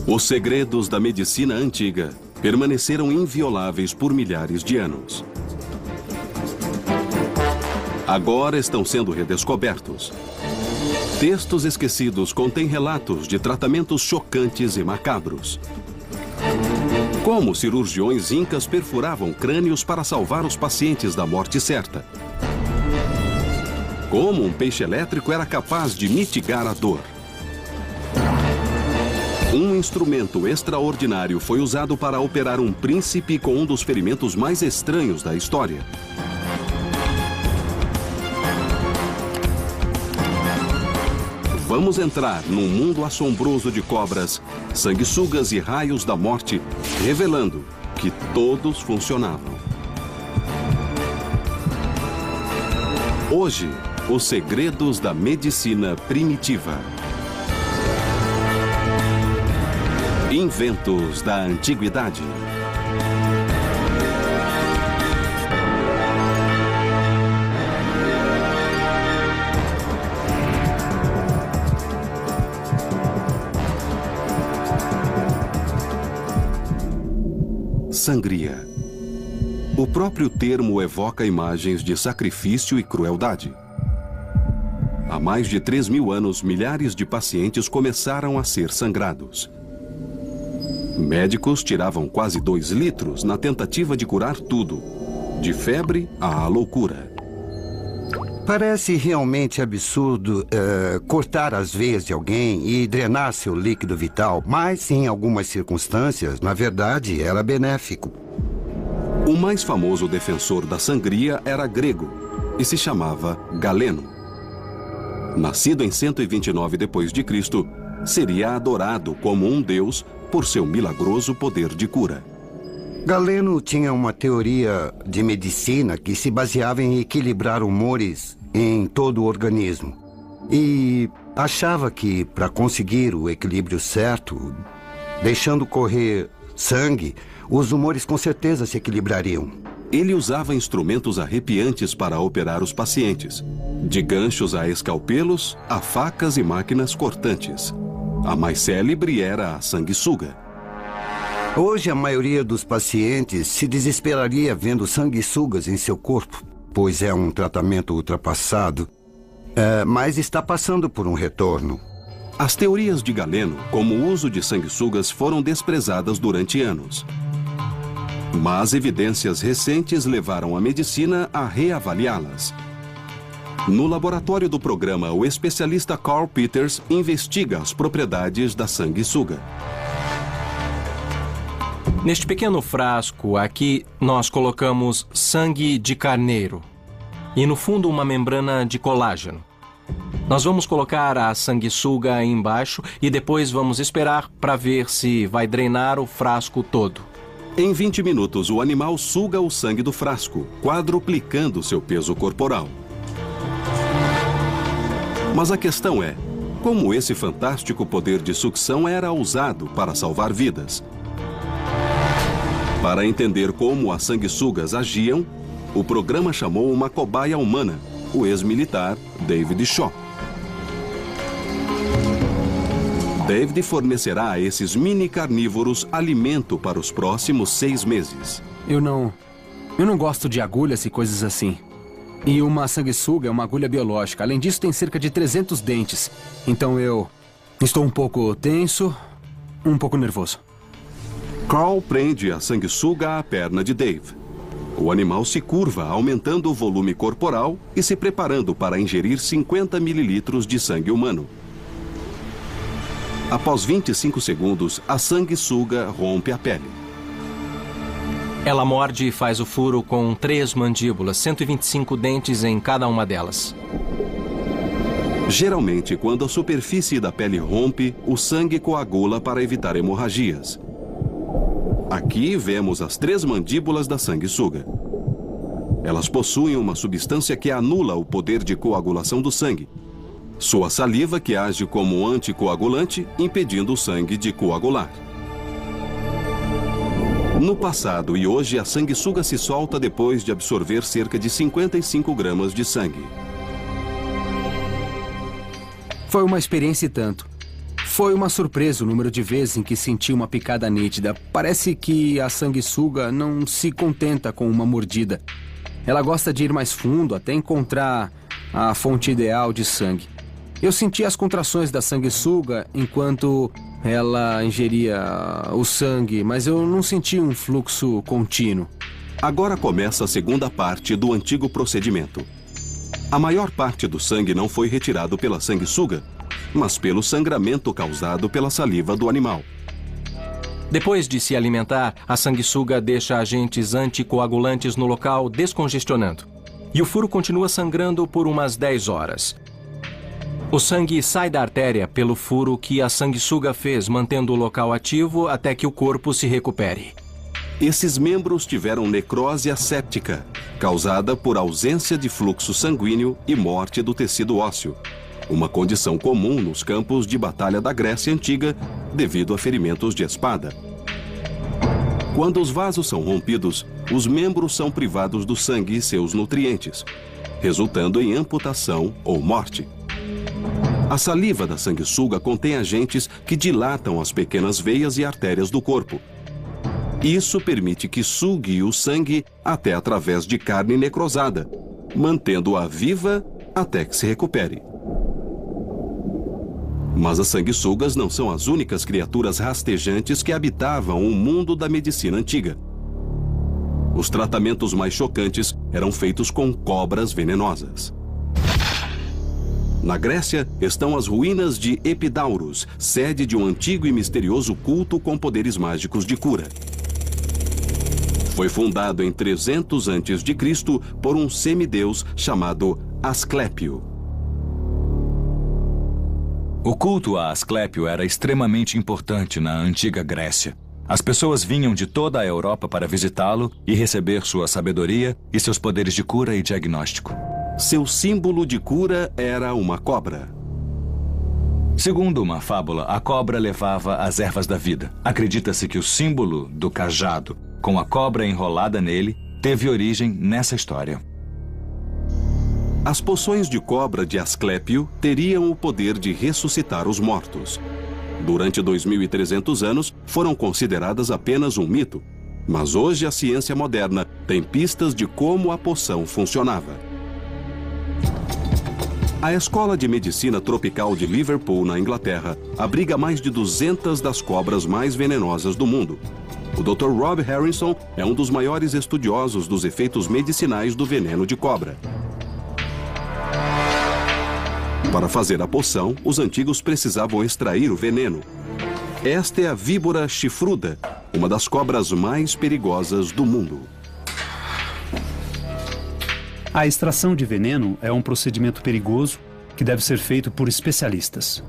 Os segredos da medicina antiga permaneceram invioláveis por milhares de anos. Agora estão sendo redescobertos. Textos esquecidos contêm relatos de tratamentos chocantes e macabros. Como cirurgiões incas perfuravam crânios para salvar os pacientes da morte certa. Como um peixe elétrico era capaz de mitigar a dor. Um instrumento extraordinário foi usado para operar um príncipe com um dos ferimentos mais estranhos da história. Vamos entrar num mundo assombroso de cobras, sanguessugas e raios da morte, revelando que todos funcionavam. Hoje, os segredos da medicina primitiva. Inventos da antiguidade. Sangria. O próprio termo evoca imagens de sacrifício e crueldade. Há mais de 3.000 anos, milhares de pacientes começaram a ser sangrados. Médicos tiravam quase 2 litros na tentativa de curar tudo, de febre à loucura. Parece realmente absurdo cortar as veias de alguém e drenar seu líquido vital, mas em algumas circunstâncias, na verdade, era benéfico. O mais famoso defensor da sangria era grego e se chamava Galeno. Nascido em 129 d.C., seria adorado como um deus por seu milagroso poder de cura. Galeno tinha uma teoria de medicina que se baseava em equilibrar humores em todo o organismo. E achava que, para conseguir o equilíbrio certo, deixando correr sangue, os humores com certeza se equilibrariam. Ele usava instrumentos arrepiantes para operar os pacientes, de ganchos a escalpelos, a facas e máquinas cortantes. A mais célebre era a sanguessuga. Hoje, a maioria dos pacientes se desesperaria vendo sanguessugas em seu corpo, pois é um tratamento ultrapassado, mas está passando por um retorno. As teorias de Galeno, como o uso de sanguessugas, foram desprezadas durante anos. Mas evidências recentes levaram a medicina a reavaliá-las. No laboratório do programa, o especialista Carl Peters investiga as propriedades da sanguessuga. Neste pequeno frasco aqui, nós colocamos sangue de carneiro e no fundo uma membrana de colágeno. Nós vamos colocar a sanguessuga aí embaixo e depois vamos esperar para ver se vai drenar o frasco todo. Em 20 minutos, o animal suga o sangue do frasco, quadruplicando seu peso corporal. Mas a questão é, como esse fantástico poder de sucção era usado para salvar vidas? Para entender como as sanguessugas agiam, o programa chamou uma cobaia humana, o ex-militar David Shaw. David fornecerá a esses mini carnívoros alimento para os próximos 6 meses. Eu não gosto de agulhas e coisas assim. E uma sanguessuga é uma agulha biológica. Além disso, tem cerca de 300 dentes. Então eu estou um pouco tenso, um pouco nervoso. Carl prende a sanguessuga à perna de Dave. O animal se curva, aumentando o volume corporal e se preparando para ingerir 50 mililitros de sangue humano. Após 25 segundos, a sanguessuga rompe a pele. Ela morde e faz o furo com 3 mandíbulas, 125 dentes em cada uma delas. Geralmente, quando a superfície da pele rompe, o sangue coagula para evitar hemorragias. Aqui vemos as 3 mandíbulas da sanguessuga. Elas possuem uma substância que anula o poder de coagulação do sangue. Sua saliva que age como anticoagulante, impedindo o sangue de coagular. No passado e hoje, a sanguessuga se solta depois de absorver cerca de 55 gramas de sangue. Foi uma experiência e tanto. Foi uma surpresa o número de vezes em que senti uma picada nítida. Parece que a sanguessuga não se contenta com uma mordida. Ela gosta de ir mais fundo até encontrar a fonte ideal de sangue. Eu senti as contrações da sanguessuga enquanto ela ingeria o sangue, mas eu não senti um fluxo contínuo. Agora começa a segunda parte do antigo procedimento. A maior parte do sangue não foi retirado pela sanguessuga, mas pelo sangramento causado pela saliva do animal. Depois de se alimentar, a sanguessuga deixa agentes anticoagulantes no local, descongestionando. E o furo continua sangrando por umas 10 horas. O sangue sai da artéria pelo furo que a sanguessuga fez, mantendo o local ativo até que o corpo se recupere. Esses membros tiveram necrose asséptica, causada por ausência de fluxo sanguíneo e morte do tecido ósseo, uma condição comum nos campos de batalha da Grécia Antiga devido a ferimentos de espada. Quando os vasos são rompidos, os membros são privados do sangue e seus nutrientes, resultando em amputação ou morte. A saliva da sanguessuga contém agentes que dilatam as pequenas veias e artérias do corpo. Isso permite que sugue o sangue até através de carne necrosada, mantendo-a viva até que se recupere. Mas as sanguessugas não são as únicas criaturas rastejantes que habitavam o mundo da medicina antiga. Os tratamentos mais chocantes eram feitos com cobras venenosas. Na Grécia estão as ruínas de Epidaurus, sede de um antigo e misterioso culto com poderes mágicos de cura. Foi fundado em 300 a.C. por um semideus chamado Asclépio. O culto a Asclépio era extremamente importante na antiga Grécia. As pessoas vinham de toda a Europa para visitá-lo e receber sua sabedoria e seus poderes de cura e diagnóstico. Seu símbolo de cura era uma cobra. Segundo uma fábula, a cobra levava as ervas da vida. Acredita-se que o símbolo do cajado, com a cobra enrolada nele, teve origem nessa história. As poções de cobra de Asclépio teriam o poder de ressuscitar os mortos. Durante 2.300 anos, foram consideradas apenas um mito. Mas hoje a ciência moderna tem pistas de como a poção funcionava. A Escola de Medicina Tropical de Liverpool, na Inglaterra, abriga mais de 200 das cobras mais venenosas do mundo. O Dr. Rob Harrison é um dos maiores estudiosos dos efeitos medicinais do veneno de cobra. Para fazer a poção, os antigos precisavam extrair o veneno. Esta é a víbora chifruda, uma das cobras mais perigosas do mundo. A extração de veneno é um procedimento perigoso que deve ser feito por especialistas.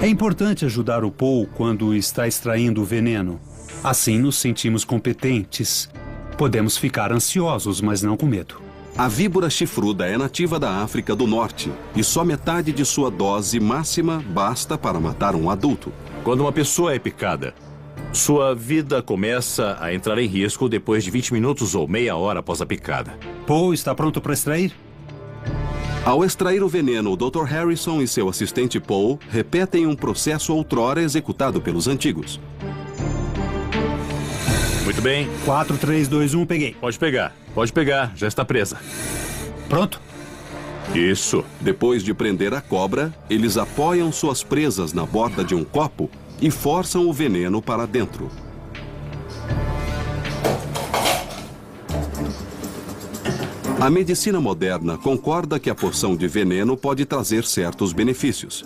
É importante ajudar o Paul quando está extraindo o veneno. Assim nos sentimos competentes. Podemos ficar ansiosos, mas não com medo. A víbora chifruda é nativa da África do Norte e só metade de sua dose máxima basta para matar um adulto. Quando uma pessoa é picada, sua vida começa a entrar em risco depois de 20 minutos ou meia hora após a picada. Paul está pronto para extrair? Ao extrair o veneno, o Dr. Harrison e seu assistente Paul repetem um processo outrora executado pelos antigos. Muito bem. 4, 3, 2, 1, peguei. Pode pegar, já está presa. Pronto? Isso. Depois de prender a cobra, eles apoiam suas presas na borda de um copo e forçam o veneno para dentro. A medicina moderna concorda que a porção de veneno pode trazer certos benefícios.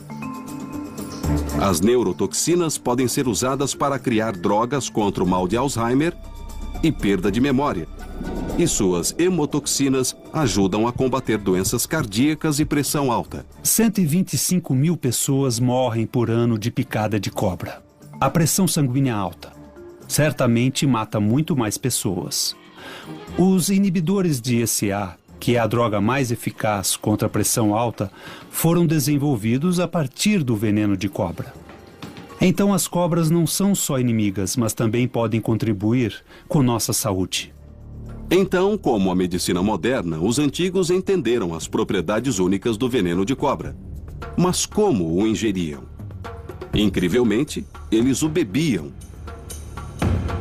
As neurotoxinas podem ser usadas para criar drogas contra o mal de Alzheimer e perda de memória. E suas hemotoxinas ajudam a combater doenças cardíacas e pressão alta. 125 mil pessoas morrem por ano de picada de cobra. A pressão sanguínea alta certamente mata muito mais pessoas. Os inibidores de ECA, que é a droga mais eficaz contra a pressão alta, foram desenvolvidos a partir do veneno de cobra. Então as cobras não são só inimigas, mas também podem contribuir com nossa saúde. Então, como a medicina moderna, os antigos entenderam as propriedades únicas do veneno de cobra. Mas como o ingeriam? Incrivelmente, eles o bebiam.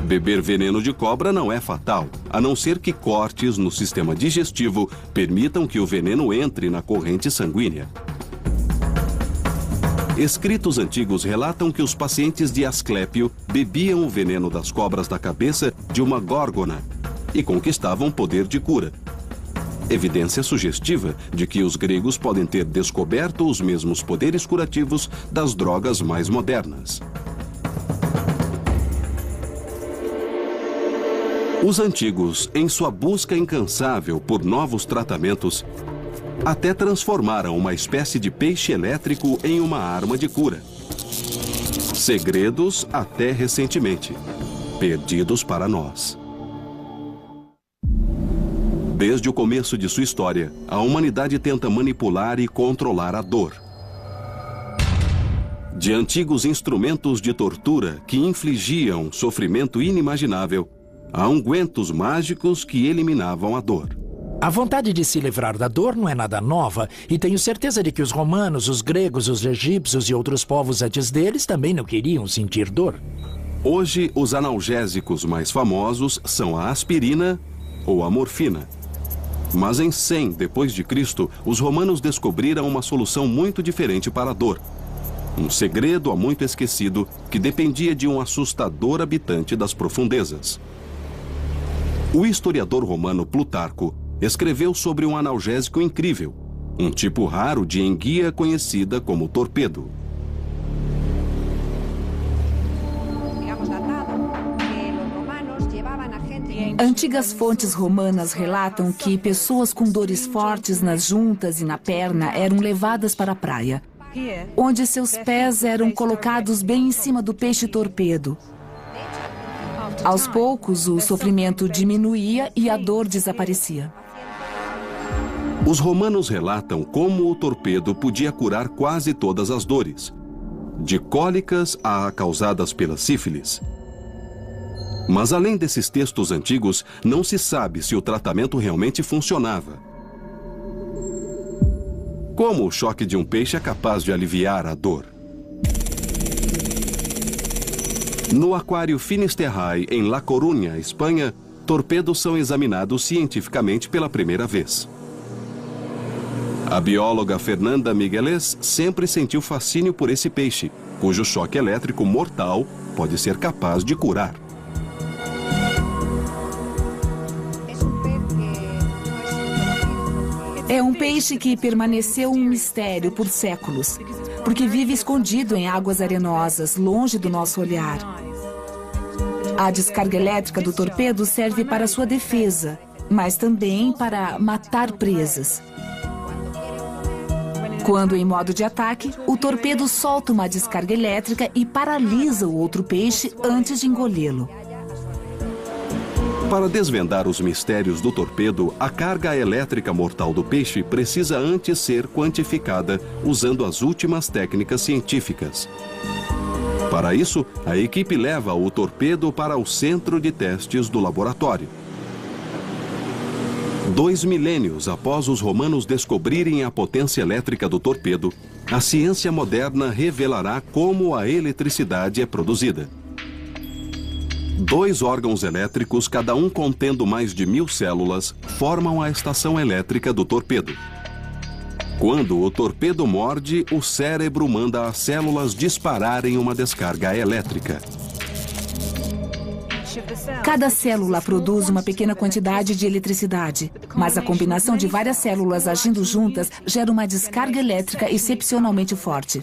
Beber veneno de cobra não é fatal, a não ser que cortes no sistema digestivo permitam que o veneno entre na corrente sanguínea. Escritos antigos relatam que os pacientes de Asclépio bebiam o veneno das cobras da cabeça de uma górgona e conquistavam poder de cura. Evidência sugestiva de que os gregos podem ter descoberto os mesmos poderes curativos das drogas mais modernas. Os antigos, em sua busca incansável por novos tratamentos, até transformaram uma espécie de peixe elétrico em uma arma de cura. Segredos até recentemente, perdidos para nós. Desde o começo de sua história, a humanidade tenta manipular e controlar a dor. De antigos instrumentos de tortura que infligiam sofrimento inimaginável, a ungüentos mágicos que eliminavam a dor. A vontade de se livrar da dor não é nada nova, e tenho certeza de que os romanos, os gregos, os egípcios e outros povos antes deles também não queriam sentir dor. Hoje, os analgésicos mais famosos são a aspirina ou a morfina. Mas em 100 d.C., os romanos descobriram uma solução muito diferente para a dor. Um segredo há muito esquecido que dependia de um assustador habitante das profundezas. O historiador romano Plutarco escreveu sobre um analgésico incrível, um tipo raro de enguia conhecida como torpedo. Antigas fontes romanas relatam que pessoas com dores fortes nas juntas e na perna eram levadas para a praia, onde seus pés eram colocados bem em cima do peixe torpedo. Aos poucos, o sofrimento diminuía e a dor desaparecia. Os romanos relatam como o torpedo podia curar quase todas as dores, de cólicas a causadas pela sífilis. Mas além desses textos antigos, não se sabe se o tratamento realmente funcionava. Como o choque de um peixe é capaz de aliviar a dor? No aquário Finisterrae, em La Coruña, Espanha, torpedos são examinados cientificamente pela primeira vez. A bióloga Fernanda Migueles sempre sentiu fascínio por esse peixe, cujo choque elétrico mortal pode ser capaz de curar. É um peixe que permaneceu um mistério por séculos, porque vive escondido em águas arenosas, longe do nosso olhar. A descarga elétrica do torpedo serve para sua defesa, mas também para matar presas. Quando em modo de ataque, o torpedo solta uma descarga elétrica e paralisa o outro peixe antes de engolê-lo. Para desvendar os mistérios do torpedo, a carga elétrica mortal do peixe precisa antes ser quantificada usando as últimas técnicas científicas. Para isso, a equipe leva o torpedo para o centro de testes do laboratório. 2 milênios após os romanos descobrirem a potência elétrica do torpedo, a ciência moderna revelará como a eletricidade é produzida. 2 órgãos elétricos, cada um contendo mais de 1000 células, formam a estação elétrica do torpedo. Quando o torpedo morde, o cérebro manda as células dispararem uma descarga elétrica. Cada célula produz uma pequena quantidade de eletricidade, mas a combinação de várias células agindo juntas gera uma descarga elétrica excepcionalmente forte.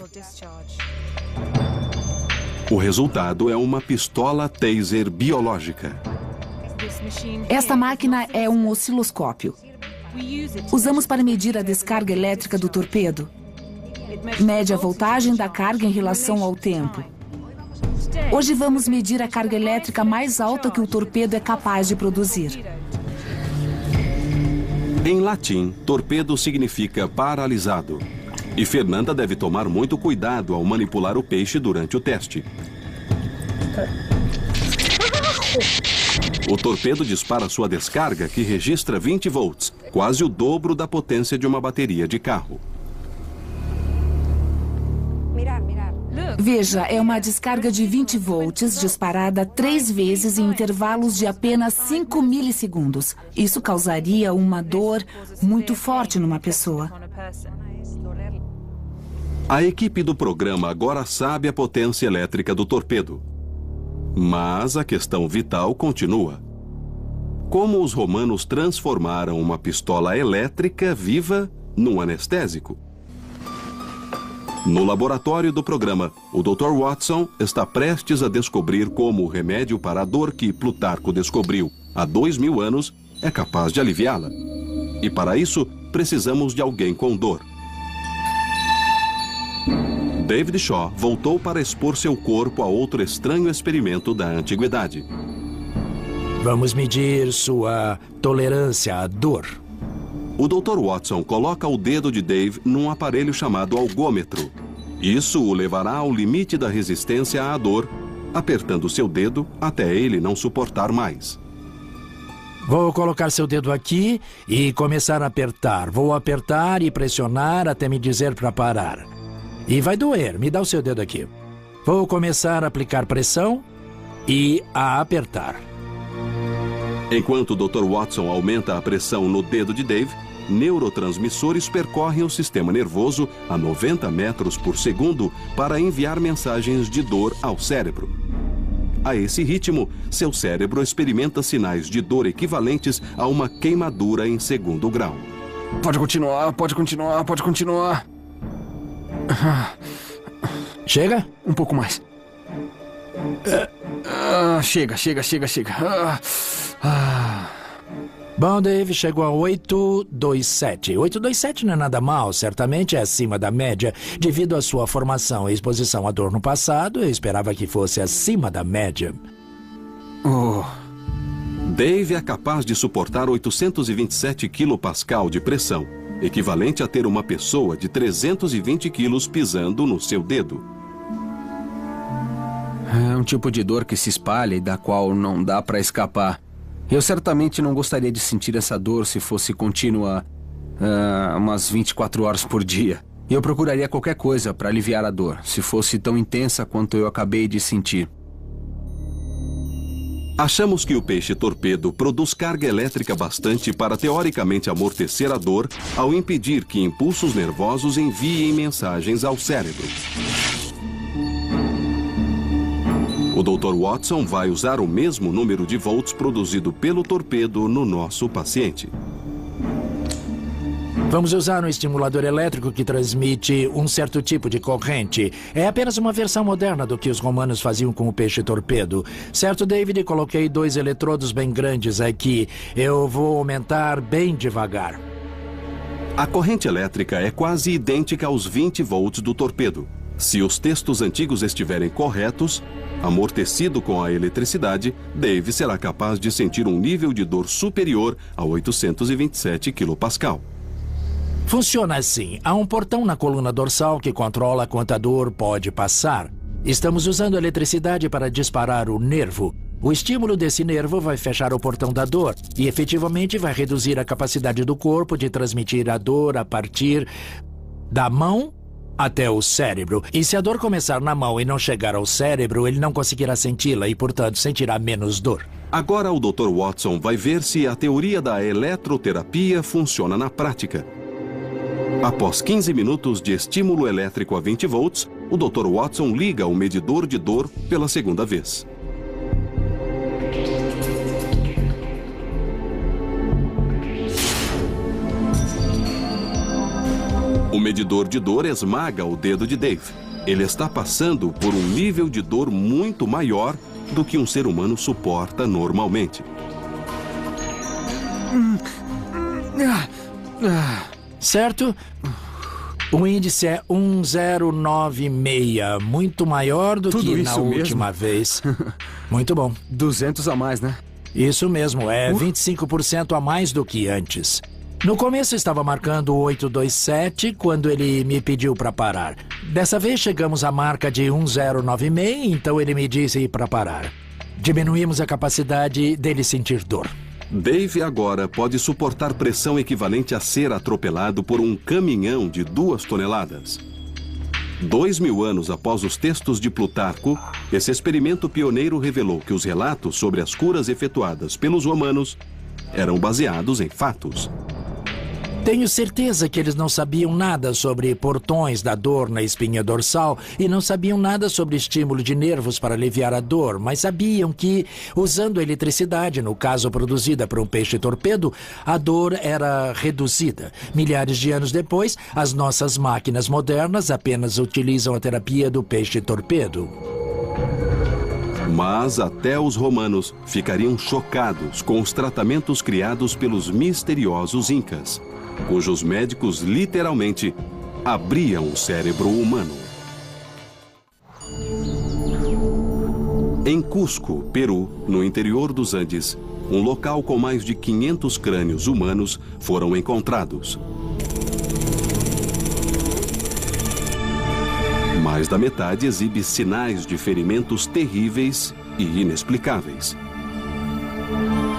O resultado é uma pistola taser biológica. Esta máquina é um osciloscópio. Usamos para medir a descarga elétrica do torpedo. Mede a voltagem da carga em relação ao tempo. Hoje vamos medir a carga elétrica mais alta que o torpedo é capaz de produzir. Em latim, torpedo significa paralisado. E Fernanda deve tomar muito cuidado ao manipular o peixe durante o teste. O torpedo dispara sua descarga, que registra 20 volts, quase o dobro da potência de uma bateria de carro. Veja, é uma descarga de 20 volts disparada 3 vezes em intervalos de apenas 5 milissegundos. Isso causaria uma dor muito forte numa pessoa. A equipe do programa agora sabe a potência elétrica do torpedo. Mas a questão vital continua. Como os romanos transformaram uma pistola elétrica viva num anestésico? No laboratório do programa, o Dr. Watson está prestes a descobrir como o remédio para a dor que Plutarco descobriu há 2000 anos é capaz de aliviá-la. E para isso, precisamos de alguém com dor. David Shaw voltou para expor seu corpo a outro estranho experimento da antiguidade. Vamos medir sua tolerância à dor. O Dr. Watson coloca o dedo de Dave num aparelho chamado algômetro. Isso o levará ao limite da resistência à dor, apertando seu dedo até ele não suportar mais. Vou colocar seu dedo aqui e começar a apertar. Vou apertar e pressionar até me dizer para parar. E vai doer. Me dá o seu dedo aqui. Vou começar a aplicar pressão e a apertar. Enquanto o Dr. Watson aumenta a pressão no dedo de Dave, neurotransmissores percorrem o sistema nervoso a 90 metros por segundo para enviar mensagens de dor ao cérebro. A esse ritmo, seu cérebro experimenta sinais de dor equivalentes a uma queimadura em 2º grau. Pode continuar, pode continuar, pode continuar. Chega? Um pouco mais. Chega. Bom, Dave, chegou a 827. 827 não é nada mal, certamente é acima da média. Devido à sua formação e exposição à dor no passado, eu esperava que fosse acima da média. Dave é capaz de suportar 827 kPa de pressão, equivalente a ter uma pessoa de 320 quilos pisando no seu dedo. É um tipo de dor que se espalha e da qual não dá para escapar. Eu certamente não gostaria de sentir essa dor se fosse contínua umas 24 horas por dia. E eu procuraria qualquer coisa para aliviar a dor, se fosse tão intensa quanto eu acabei de sentir. Achamos que o peixe-torpedo produz carga elétrica bastante para teoricamente amortecer a dor ao impedir que impulsos nervosos enviem mensagens ao cérebro. O Dr. Watson vai usar o mesmo número de volts produzido pelo torpedo no nosso paciente. Vamos usar um estimulador elétrico que transmite um certo tipo de corrente. É apenas uma versão moderna do que os romanos faziam com o peixe-torpedo. Certo, David? Coloquei 2 eletrodos bem grandes aqui. Eu vou aumentar bem devagar. A corrente elétrica é quase idêntica aos 20 volts do torpedo. Se os textos antigos estiverem corretos, amortecido com a eletricidade, Dave será capaz de sentir um nível de dor superior a 827 kPa. Funciona assim. Há um portão na coluna dorsal que controla quanta dor pode passar. Estamos usando a eletricidade para disparar o nervo. O estímulo desse nervo vai fechar o portão da dor e efetivamente vai reduzir a capacidade do corpo de transmitir a dor a partir da mão até o cérebro. E se a dor começar na mão e não chegar ao cérebro, ele não conseguirá senti-la e, portanto, sentirá menos dor. Agora o Dr. Watson vai ver se a teoria da eletroterapia funciona na prática. Após 15 minutos de estímulo elétrico a 20 volts, o Dr. Watson liga o medidor de dor pela 2ª vez. O medidor de dor esmaga o dedo de Dave. Ele está passando por um nível de dor muito maior do que um ser humano suporta normalmente. Certo? O índice é 1096, muito maior do que na última vez. Muito bom. 200 a mais, né? Isso mesmo, é 25% a mais do que antes. No começo estava marcando 827 quando ele me pediu para parar. Dessa vez chegamos à marca de 1096, então ele me disse para parar. Diminuímos a capacidade dele sentir dor. Dave agora pode suportar pressão equivalente a ser atropelado por um caminhão de 2 toneladas. 2000 anos após os textos de Plutarco, esse experimento pioneiro revelou que os relatos sobre as curas efetuadas pelos romanos eram baseados em fatos. Tenho certeza que eles não sabiam nada sobre portões da dor na espinha dorsal e não sabiam nada sobre estímulo de nervos para aliviar a dor, mas sabiam que, usando a eletricidade, no caso produzida por um peixe-torpedo, a dor era reduzida. Milhares de anos depois, as nossas máquinas modernas apenas utilizam a terapia do peixe-torpedo. Mas até os romanos ficariam chocados com os tratamentos criados pelos misteriosos incas, cujos médicos literalmente abriam o cérebro humano. Em Cusco, Peru, no interior dos Andes, um local com mais de 500 crânios humanos foram encontrados. Mais da metade exibe sinais de ferimentos terríveis e inexplicáveis.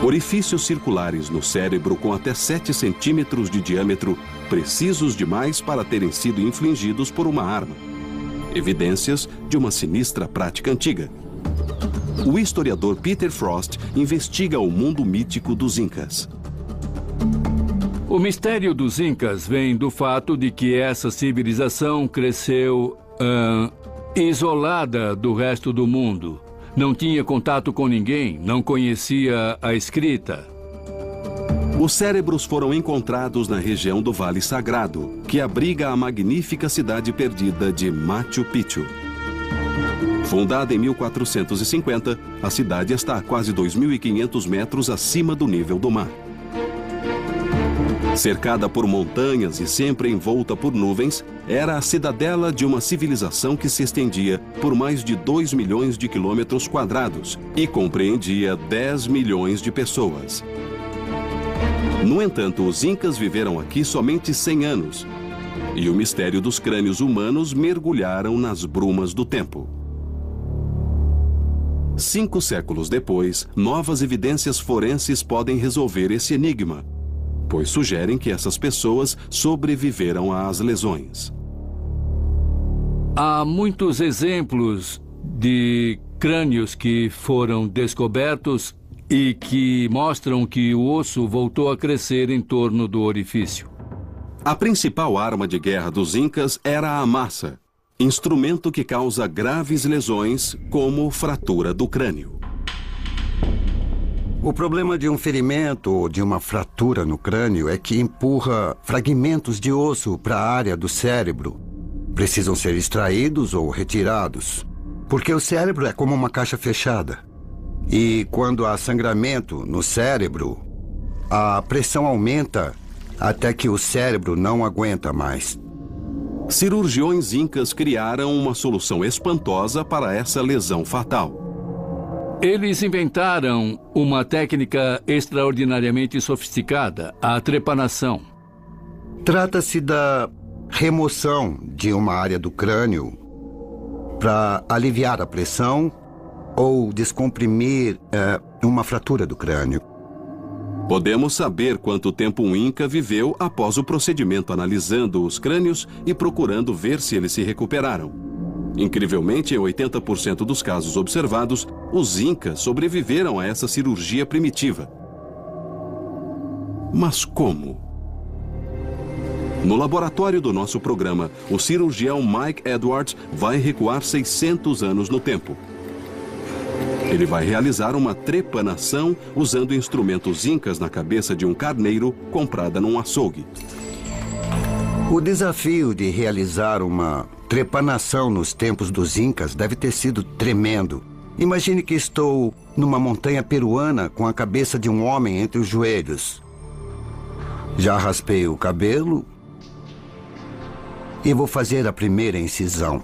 Orifícios circulares no cérebro com até 7 centímetros de diâmetro, precisos demais para terem sido infligidos por uma arma. Evidências de uma sinistra prática antiga. O historiador Peter Frost investiga o mundo mítico dos Incas. O mistério dos Incas vem do fato de que essa civilização cresceu isolada do resto do mundo. Não tinha contato com ninguém, não conhecia a escrita. Os cérebros foram encontrados na região do Vale Sagrado, que abriga a magnífica cidade perdida de Machu Picchu. Fundada em 1450, a cidade está a quase 2.500 metros acima do nível do mar. Cercada por montanhas e sempre envolta por nuvens, era a cidadela de uma civilização que se estendia por mais de 2 milhões de quilômetros quadrados e compreendia 10 milhões de pessoas. No entanto, os Incas viveram aqui somente 100 anos, e o mistério dos crânios humanos mergulharam nas brumas do tempo. 5 séculos depois, novas evidências forenses podem resolver esse enigma, pois sugerem que essas pessoas sobreviveram às lesões. Há muitos exemplos de crânios que foram descobertos e que mostram que o osso voltou a crescer em torno do orifício. A principal arma de guerra dos Incas era a massa, instrumento que causa graves lesões, como fratura do crânio. O problema de um ferimento ou de uma fratura no crânio é que empurra fragmentos de osso para a área do cérebro. Precisam ser extraídos ou retirados, porque o cérebro é como uma caixa fechada. E quando há sangramento no cérebro, a pressão aumenta até que o cérebro não aguenta mais. Cirurgiões incas criaram uma solução espantosa para essa lesão fatal. Eles inventaram uma técnica extraordinariamente sofisticada, a trepanação. Trata-se da remoção de uma área do crânio para aliviar a pressão ou descomprimir uma fratura do crânio. Podemos saber quanto tempo um Inca viveu após o procedimento, analisando os crânios e procurando ver se eles se recuperaram. Incrivelmente, em 80% dos casos observados, os Incas sobreviveram a essa cirurgia primitiva. Mas como? No laboratório do nosso programa, o cirurgião Mike Edwards vai recuar 600 anos no tempo. Ele vai realizar uma trepanação usando instrumentos incas na cabeça de um carneiro comprada num açougue. O desafio de realizar uma trepanação nos tempos dos Incas deve ter sido tremendo. Imagine que estou numa montanha peruana com a cabeça de um homem entre os joelhos. Já raspei o cabelo e vou fazer a primeira incisão.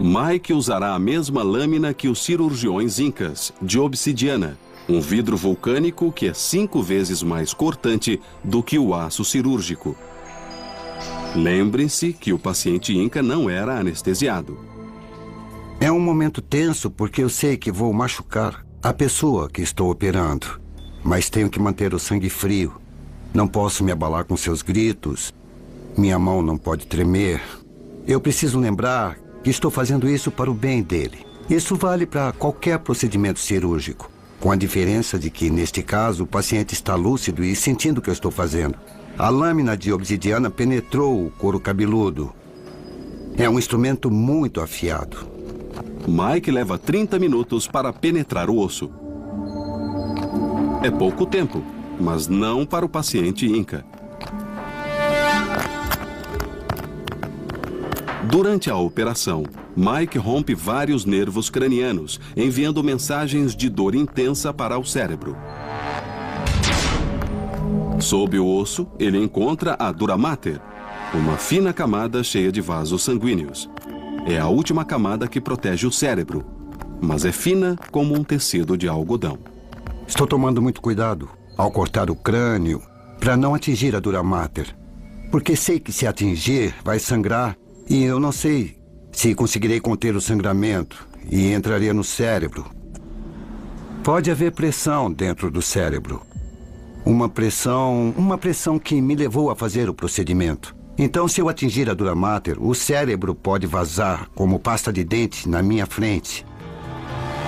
Mike usará a mesma lâmina que os cirurgiões incas, de obsidiana, um vidro vulcânico que é 5 vezes mais cortante do que o aço cirúrgico. Lembre-se que o paciente inca não era anestesiado. É um momento tenso porque eu sei que vou machucar a pessoa que estou operando, mas tenho que manter o sangue frio. Não posso me abalar com seus gritos. Minha mão não pode tremer. Eu preciso lembrar que estou fazendo isso para o bem dele. Isso vale para qualquer procedimento cirúrgico, com a diferença de que, neste caso, o paciente está lúcido e sentindo o que eu estou fazendo. A lâmina de obsidiana penetrou o couro cabeludo. É um instrumento muito afiado. Mike leva 30 minutos para penetrar o osso. É pouco tempo, mas não para o paciente Inca. Durante a operação, Mike rompe vários nervos cranianos, enviando mensagens de dor intensa para o cérebro. Sob o osso, ele encontra a dura mater, uma fina camada cheia de vasos sanguíneos. É a última camada que protege o cérebro, mas é fina como um tecido de algodão. Estou tomando muito cuidado ao cortar o crânio para não atingir a dura mater, porque sei que se atingir vai sangrar e eu não sei se conseguirei conter o sangramento e entraria no cérebro. Pode haver pressão dentro do cérebro. Uma pressão que me levou a fazer o procedimento. Então, se eu atingir a dura mater, o cérebro pode vazar como pasta de dente na minha frente.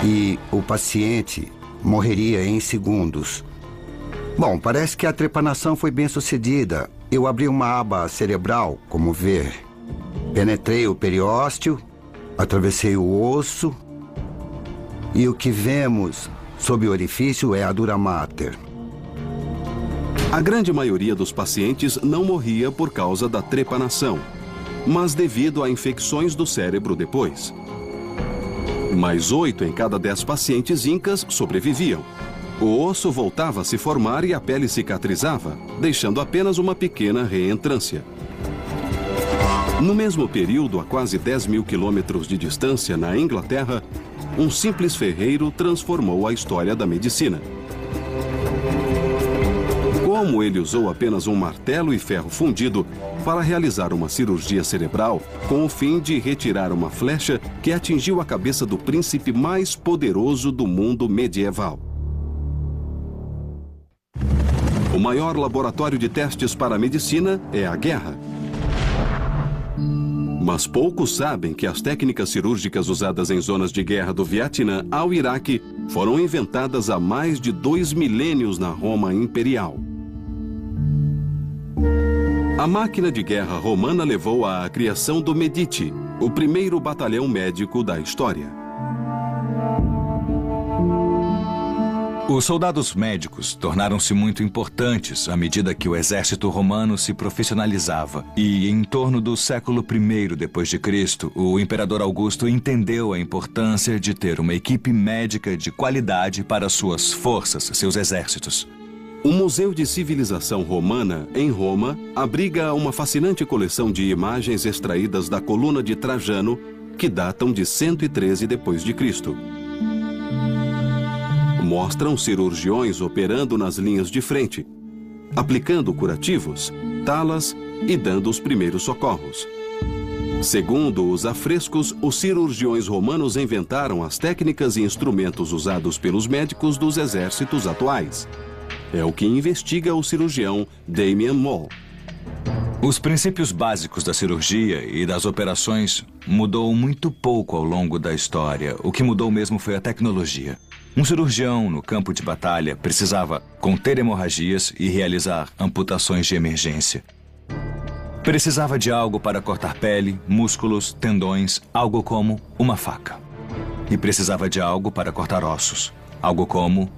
E o paciente morreria em segundos. Bom, parece que a trepanação foi bem sucedida. Eu abri uma aba cerebral, como vê. Penetrei o periósteo, atravessei o osso. E o que vemos sob o orifício é a dura mater. A grande maioria dos pacientes não morria por causa da trepanação, mas devido a infecções do cérebro depois. Mas 8 em cada 10 pacientes incas sobreviviam. O osso voltava a se formar e a pele cicatrizava, deixando apenas uma pequena reentrância. No mesmo período, a quase 10 mil quilômetros de distância, na Inglaterra, um simples ferreiro transformou a história da medicina. Como ele usou apenas um martelo e ferro fundido para realizar uma cirurgia cerebral com o fim de retirar uma flecha que atingiu a cabeça do príncipe mais poderoso do mundo medieval. O maior laboratório de testes para a medicina é a guerra. Mas poucos sabem que as técnicas cirúrgicas usadas em zonas de guerra do Vietnã ao Iraque foram inventadas há mais de 2 milênios na Roma Imperial. A máquina de guerra romana levou à criação do Medici, o primeiro batalhão médico da história. Os soldados médicos tornaram-se muito importantes à medida que o exército romano se profissionalizava. E em torno do século I d.C., o imperador Augusto entendeu a importância de ter uma equipe médica de qualidade para suas forças, seus exércitos. O Museu de Civilização Romana, em Roma, abriga uma fascinante coleção de imagens extraídas da coluna de Trajano, que datam de 113 d.C. Mostram cirurgiões operando nas linhas de frente, aplicando curativos, talas e dando os primeiros socorros. Segundo os afrescos, os cirurgiões romanos inventaram as técnicas e instrumentos usados pelos médicos dos exércitos atuais. É o que investiga o cirurgião Damian Moll. Os princípios básicos da cirurgia e das operações mudou muito pouco ao longo da história. O que mudou mesmo foi a tecnologia. Um cirurgião no campo de batalha precisava conter hemorragias e realizar amputações de emergência. Precisava de algo para cortar pele, músculos, tendões, algo como uma faca. E precisava de algo para cortar ossos, algo como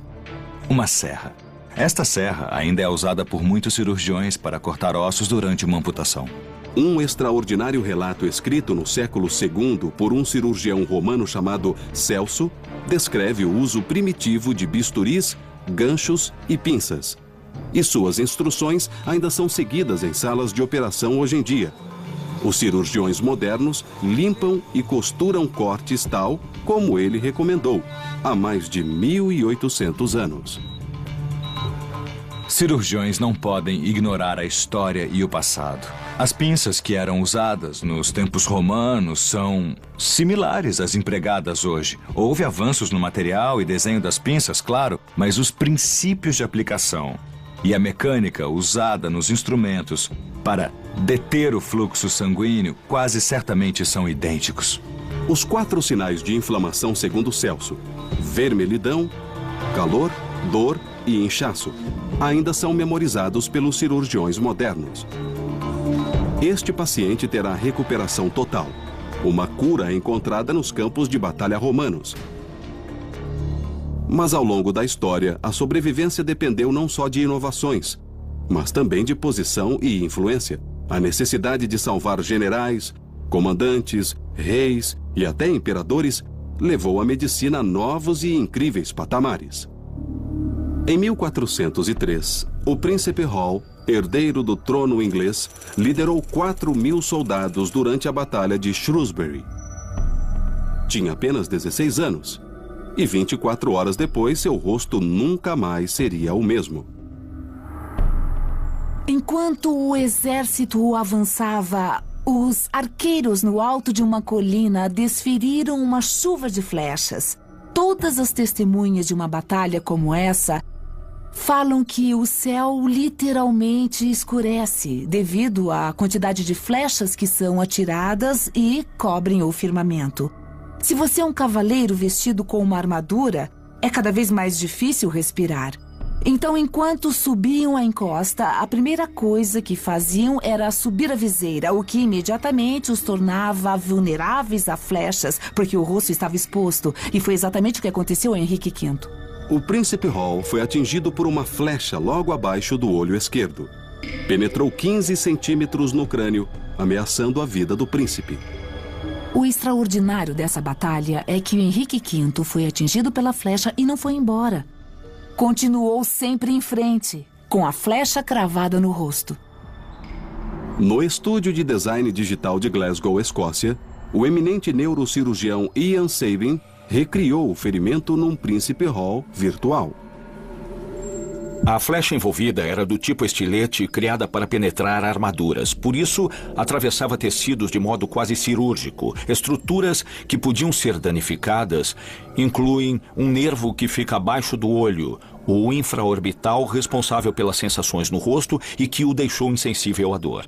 uma serra. Esta serra ainda é usada por muitos cirurgiões para cortar ossos durante uma amputação. Um extraordinário relato escrito no século II por um cirurgião romano chamado Celso descreve o uso primitivo de bisturis, ganchos e pinças. E suas instruções ainda são seguidas em salas de operação hoje em dia. Os cirurgiões modernos limpam e costuram cortes tal como ele recomendou, há mais de 1800 anos. Cirurgiões não podem ignorar a história e o passado. As pinças que eram usadas nos tempos romanos são similares às empregadas hoje. Houve avanços no material e desenho das pinças, claro, mas os princípios de aplicação e a mecânica usada nos instrumentos para deter o fluxo sanguíneo quase certamente são idênticos. Os 4 sinais de inflamação segundo Celso, vermelhidão, calor, dor e inchaço, ainda são memorizados pelos cirurgiões modernos. Este paciente terá recuperação total, uma cura encontrada nos campos de batalha romanos. Mas ao longo da história, a sobrevivência dependeu não só de inovações, mas também de posição e influência. A necessidade de salvar generais, comandantes, reis e até imperadores levou a medicina a novos e incríveis patamares. Em 1403, o príncipe Hall, herdeiro do trono inglês, liderou 4.000 soldados durante a Batalha de Shrewsbury. Tinha apenas 16 anos, e 24 horas depois seu rosto nunca mais seria o mesmo. Enquanto o exército avançava, os arqueiros no alto de uma colina desferiram uma chuva de flechas. Todas as testemunhas de uma batalha como essa falam que o céu literalmente escurece devido à quantidade de flechas que são atiradas e cobrem o firmamento. Se você é um cavaleiro vestido com uma armadura, é cada vez mais difícil respirar. Então, enquanto subiam a encosta, a primeira coisa que faziam era subir a viseira, o que imediatamente os tornava vulneráveis a flechas, porque o rosto estava exposto. E foi exatamente o que aconteceu a Henrique V. O príncipe Hall foi atingido por uma flecha logo abaixo do olho esquerdo. Penetrou 15 centímetros no crânio, ameaçando a vida do príncipe. O extraordinário dessa batalha é que o Henrique V foi atingido pela flecha e não foi embora. Continuou sempre em frente, com a flecha cravada no rosto. No estúdio de design digital de Glasgow, Escócia, o eminente neurocirurgião Ian Sabin recriou o ferimento num príncipe Hall virtual. A flecha envolvida era do tipo estilete criada para penetrar armaduras. Por isso, atravessava tecidos de modo quase cirúrgico. Estruturas que podiam ser danificadas incluem um nervo que fica abaixo do olho, o infraorbital responsável pelas sensações no rosto e que o deixou insensível à dor.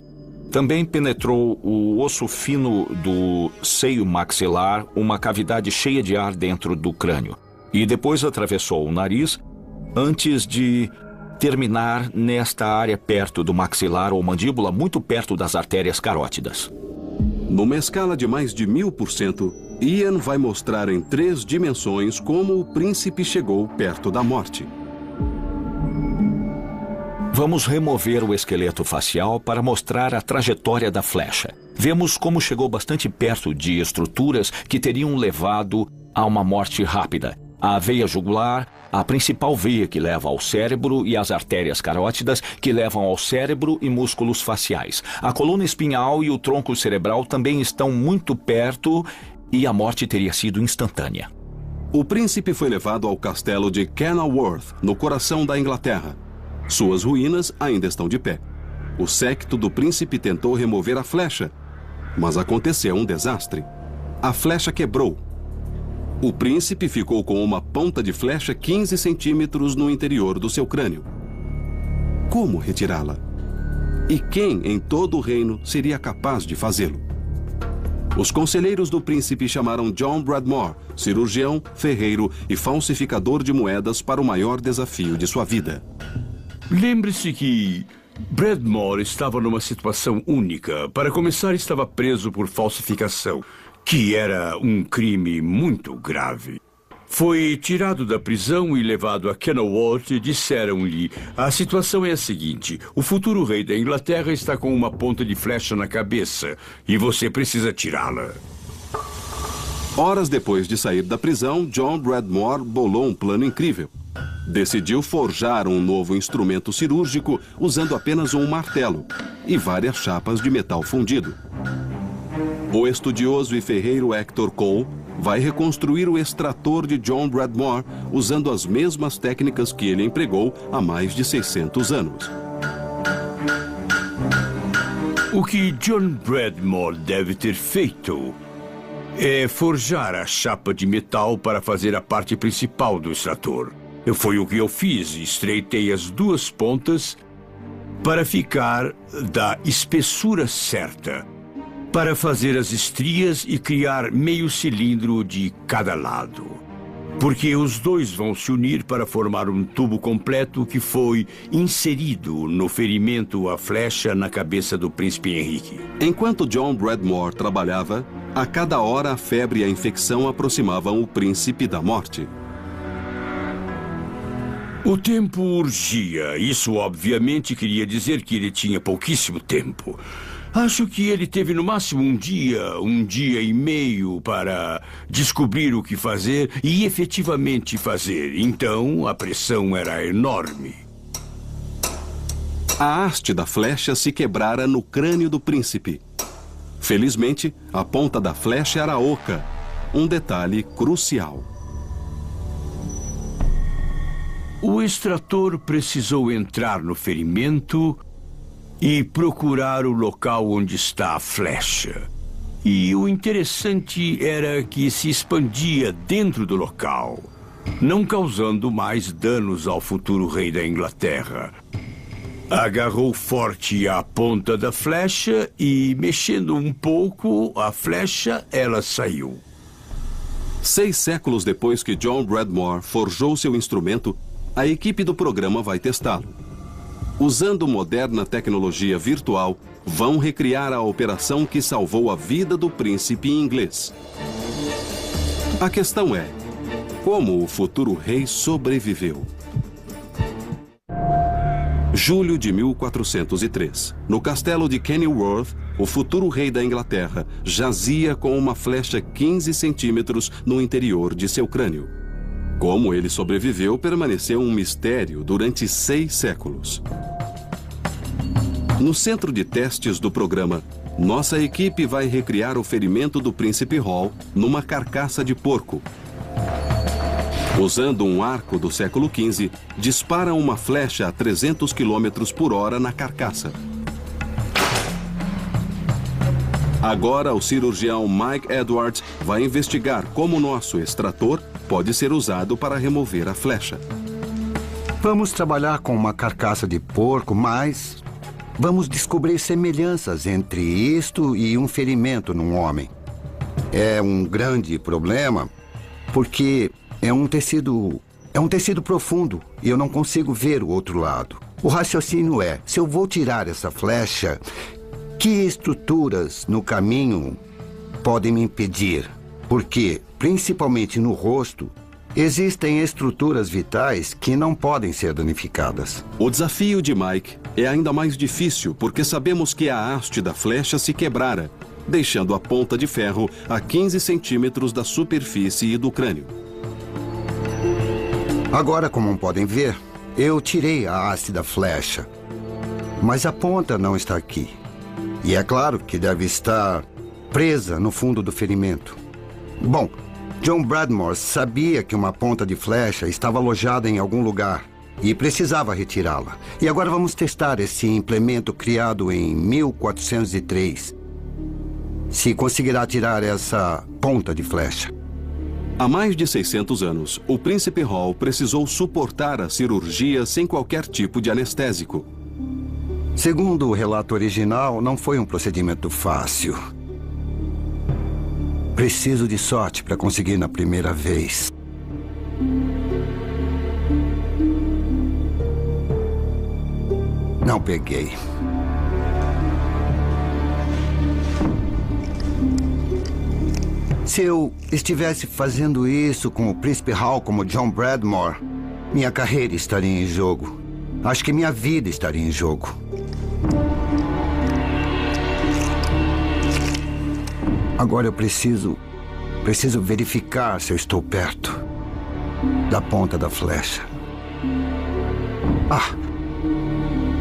Também penetrou o osso fino do seio maxilar, uma cavidade cheia de ar dentro do crânio. E depois atravessou o nariz antes de terminar nesta área perto do maxilar ou mandíbula, muito perto das artérias carótidas. Numa escala de mais de 1000%, Ian vai mostrar em 3 dimensões como o príncipe chegou perto da morte. Vamos remover o esqueleto facial para mostrar a trajetória da flecha. Vemos como chegou bastante perto de estruturas que teriam levado a uma morte rápida. A veia jugular, a principal veia que leva ao cérebro, e as artérias carótidas que levam ao cérebro e músculos faciais. A coluna espinhal e o tronco cerebral também estão muito perto e a morte teria sido instantânea. O príncipe foi levado ao castelo de Kenilworth, no coração da Inglaterra. Suas ruínas ainda estão de pé. O séquito do príncipe tentou remover a flecha, mas aconteceu um desastre. A flecha quebrou. O príncipe ficou com uma ponta de flecha 15 centímetros no interior do seu crânio. Como retirá-la? E quem em todo o reino seria capaz de fazê-lo? Os conselheiros do príncipe chamaram John Bradmore, cirurgião, ferreiro e falsificador de moedas, para o maior desafio de sua vida. Lembre-se que Bradmore estava numa situação única. Para começar, estava preso por falsificação, que era um crime muito grave. Foi tirado da prisão e levado a Kenilworth e disseram-lhe: a situação é a seguinte, o futuro rei da Inglaterra está com uma ponta de flecha na cabeça e você precisa tirá-la. Horas depois de sair da prisão, John Bradmore bolou um plano incrível. Decidiu forjar um novo instrumento cirúrgico usando apenas um martelo e várias chapas de metal fundido. O estudioso e ferreiro Hector Cole vai reconstruir o extrator de John Bradmore usando as mesmas técnicas que ele empregou há mais de 600 anos. O que John Bradmore deve ter feito é forjar a chapa de metal para fazer a parte principal do extrator. Foi o que eu fiz, estreitei as duas pontas para ficar da espessura certa, para fazer as estrias e criar meio cilindro de cada lado. Porque os dois vão se unir para formar um tubo completo que foi inserido no ferimento à flecha na cabeça do príncipe Henrique. Enquanto John Bradmore trabalhava, a cada hora a febre e a infecção aproximavam o príncipe da morte. O tempo urgia. Isso obviamente queria dizer que ele tinha pouquíssimo tempo. Acho que ele teve no máximo um dia e meio para descobrir o que fazer e efetivamente fazer. Então, a pressão era enorme. A haste da flecha se quebrara no crânio do príncipe. Felizmente, a ponta da flecha era oca, um detalhe crucial. O extrator precisou entrar no ferimento e procurar o local onde está a flecha. E o interessante era que se expandia dentro do local, não causando mais danos ao futuro rei da Inglaterra. Agarrou forte a ponta da flecha e, mexendo um pouco a flecha, ela saiu. 6 séculos depois que John Bradmore forjou seu instrumento, a equipe do programa vai testá-lo. Usando moderna tecnologia virtual, vão recriar a operação que salvou a vida do príncipe inglês. A questão é, como o futuro rei sobreviveu? Julho de 1403. No castelo de Kenilworth, o futuro rei da Inglaterra jazia com uma flecha 15 centímetros no interior de seu crânio. Como ele sobreviveu permaneceu um mistério durante 6 séculos. No centro de testes do programa, nossa equipe vai recriar o ferimento do príncipe Hall numa carcaça de porco. Usando um arco do século XV, dispara uma flecha a 300 km por hora na carcaça. Agora o cirurgião Mike Edwards vai investigar como nosso extrator pode ser usado para remover a flecha. Vamos trabalhar com uma carcaça de porco, mas vamos descobrir semelhanças entre isto e um ferimento num homem. É um grande problema porque é um tecido profundo e eu não consigo ver o outro lado. O raciocínio é, se eu vou tirar essa flecha, que estruturas no caminho podem me impedir? Porque, principalmente no rosto, existem estruturas vitais que não podem ser danificadas. O desafio de Mike é ainda mais difícil porque sabemos que a haste da flecha se quebrara, deixando a ponta de ferro a 15 centímetros da superfície e do crânio. Agora, como podem ver, eu tirei a haste da flecha, mas a ponta não está aqui. E é claro que deve estar presa no fundo do ferimento. Bom, John Bradmore sabia que uma ponta de flecha estava alojada em algum lugar e precisava retirá-la. E agora vamos testar esse implemento criado em 1403. Se conseguirá tirar essa ponta de flecha. Há mais de 600 anos, o príncipe Hall precisou suportar a cirurgia sem qualquer tipo de anestésico. Segundo o relato original, não foi um procedimento fácil. Preciso de sorte para conseguir na primeira vez. Não peguei. Se eu estivesse fazendo isso com o príncipe Hall como John Bradmore, minha carreira estaria em jogo. Acho que minha vida estaria em jogo. Agora eu preciso verificar se eu estou perto da ponta da flecha.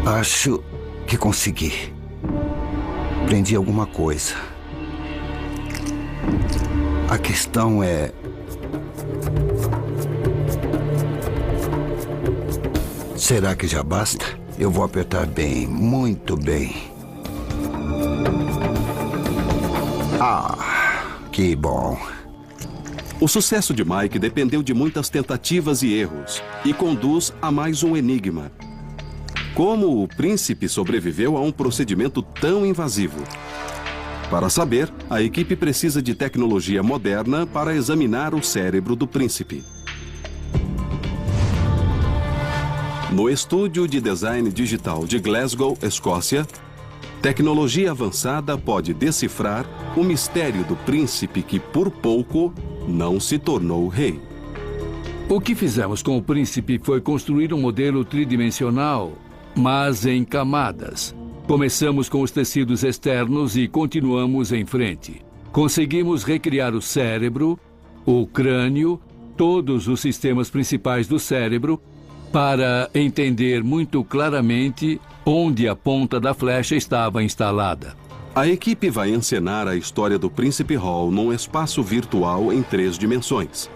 Acho que consegui. Prendi alguma coisa. A questão é... será que já basta? Eu vou apertar bem, muito bem. Que bom. O sucesso de Mike dependeu de muitas tentativas e erros e conduz a mais um enigma. Como o príncipe sobreviveu a um procedimento tão invasivo? Para saber, a equipe precisa de tecnologia moderna para examinar o cérebro do príncipe. No estúdio de design digital de Glasgow, Escócia, tecnologia avançada pode decifrar o mistério do príncipe que, por pouco, não se tornou rei. O que fizemos com o príncipe foi construir um modelo tridimensional, mas em camadas. Começamos com os tecidos externos e continuamos em frente. Conseguimos recriar o cérebro, o crânio, todos os sistemas principais do cérebro, para entender muito claramente onde a ponta da flecha estava instalada. A equipe vai encenar a história do Príncipe Hall num espaço virtual em 3 dimensões.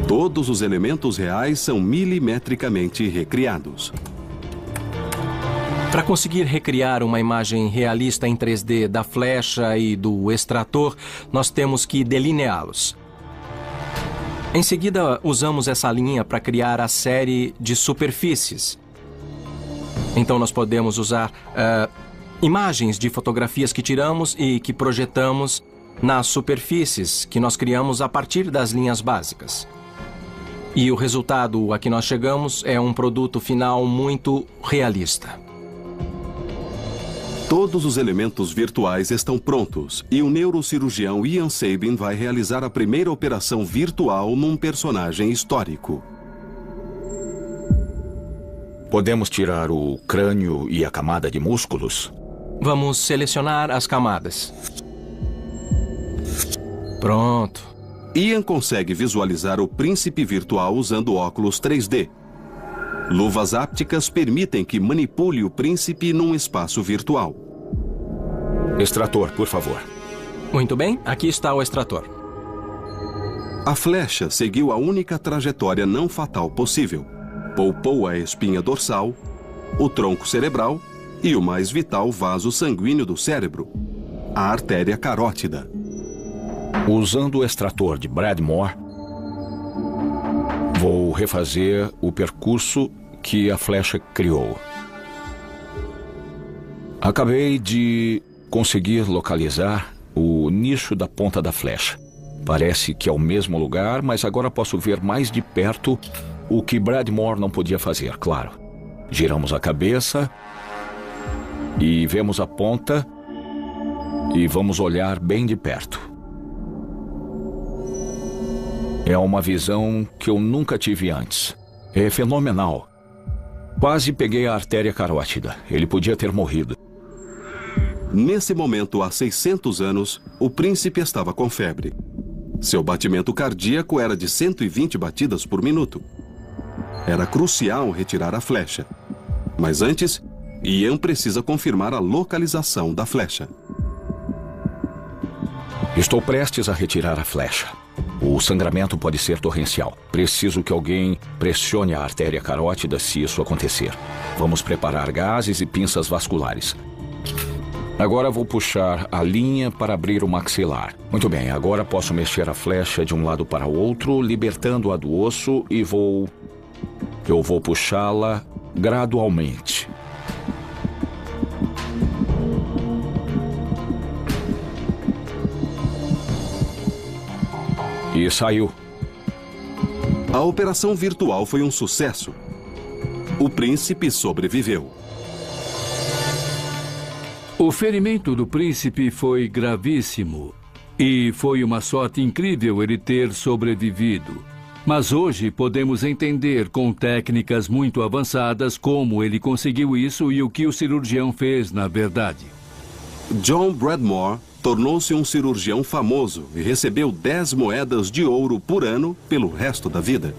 Todos os elementos reais são milimetricamente recriados. Para conseguir recriar uma imagem realista em 3D da flecha e do extrator, nós temos que delineá-los. Em seguida, usamos essa linha para criar a série de superfícies. Então, nós podemos usar imagens de fotografias que tiramos e que projetamos nas superfícies que nós criamos a partir das linhas básicas. E o resultado a que nós chegamos é um produto final muito realista. Todos os elementos virtuais estão prontos e o neurocirurgião Ian Sabin vai realizar a primeira operação virtual num personagem histórico. Podemos tirar o crânio e a camada de músculos? Vamos selecionar as camadas. Pronto. Ian consegue visualizar o príncipe virtual usando óculos 3D. Luvas ápticas permitem que manipule o príncipe num espaço virtual. Extrator, por favor. Muito bem, aqui está o extrator. A flecha seguiu a única trajetória não fatal possível. Poupou a espinha dorsal, o tronco cerebral e o mais vital vaso sanguíneo do cérebro, a artéria carótida. Usando o extrator de Bradmore, vou refazer o percurso que a flecha criou. Acabei de conseguir localizar o nicho da ponta da flecha. Parece que é o mesmo lugar, mas agora posso ver mais de perto o que Bradmore não podia fazer, claro. Giramos a cabeça e vemos a ponta e vamos olhar bem de perto. É uma visão que eu nunca tive antes. É fenomenal. Quase peguei a artéria carótida. Ele podia ter morrido. Nesse momento, há 600 anos, o príncipe estava com febre. Seu batimento cardíaco era de 120 batidas por minuto. Era crucial retirar a flecha. Mas antes, Ian precisa confirmar a localização da flecha. Estou prestes a retirar a flecha. O sangramento pode ser torrencial. Preciso que alguém pressione a artéria carótida se isso acontecer. Vamos preparar gases e pinças vasculares. Agora vou puxar a linha para abrir o maxilar. Muito bem, agora posso mexer a flecha de um lado para o outro, libertando-a do osso e eu vou puxá-la gradualmente. E saiu. A operação virtual foi um sucesso. O príncipe sobreviveu. O ferimento do príncipe foi gravíssimo e foi uma sorte incrível ele ter sobrevivido. Mas hoje podemos entender com técnicas muito avançadas como ele conseguiu isso e o que o cirurgião fez na verdade. John Bradmore tornou-se um cirurgião famoso e recebeu 10 moedas de ouro por ano pelo resto da vida.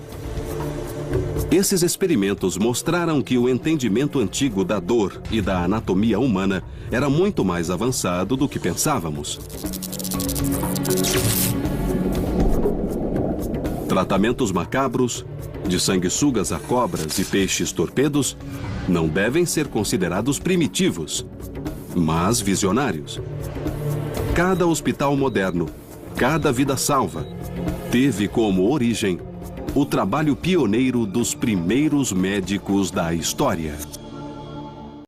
Esses experimentos mostraram que o entendimento antigo da dor e da anatomia humana era muito mais avançado do que pensávamos. Tratamentos macabros, de sanguessugas a cobras e peixes torpedos, não devem ser considerados primitivos, mas visionários. Cada hospital moderno, cada vida salva, teve como origem o trabalho pioneiro dos primeiros médicos da história.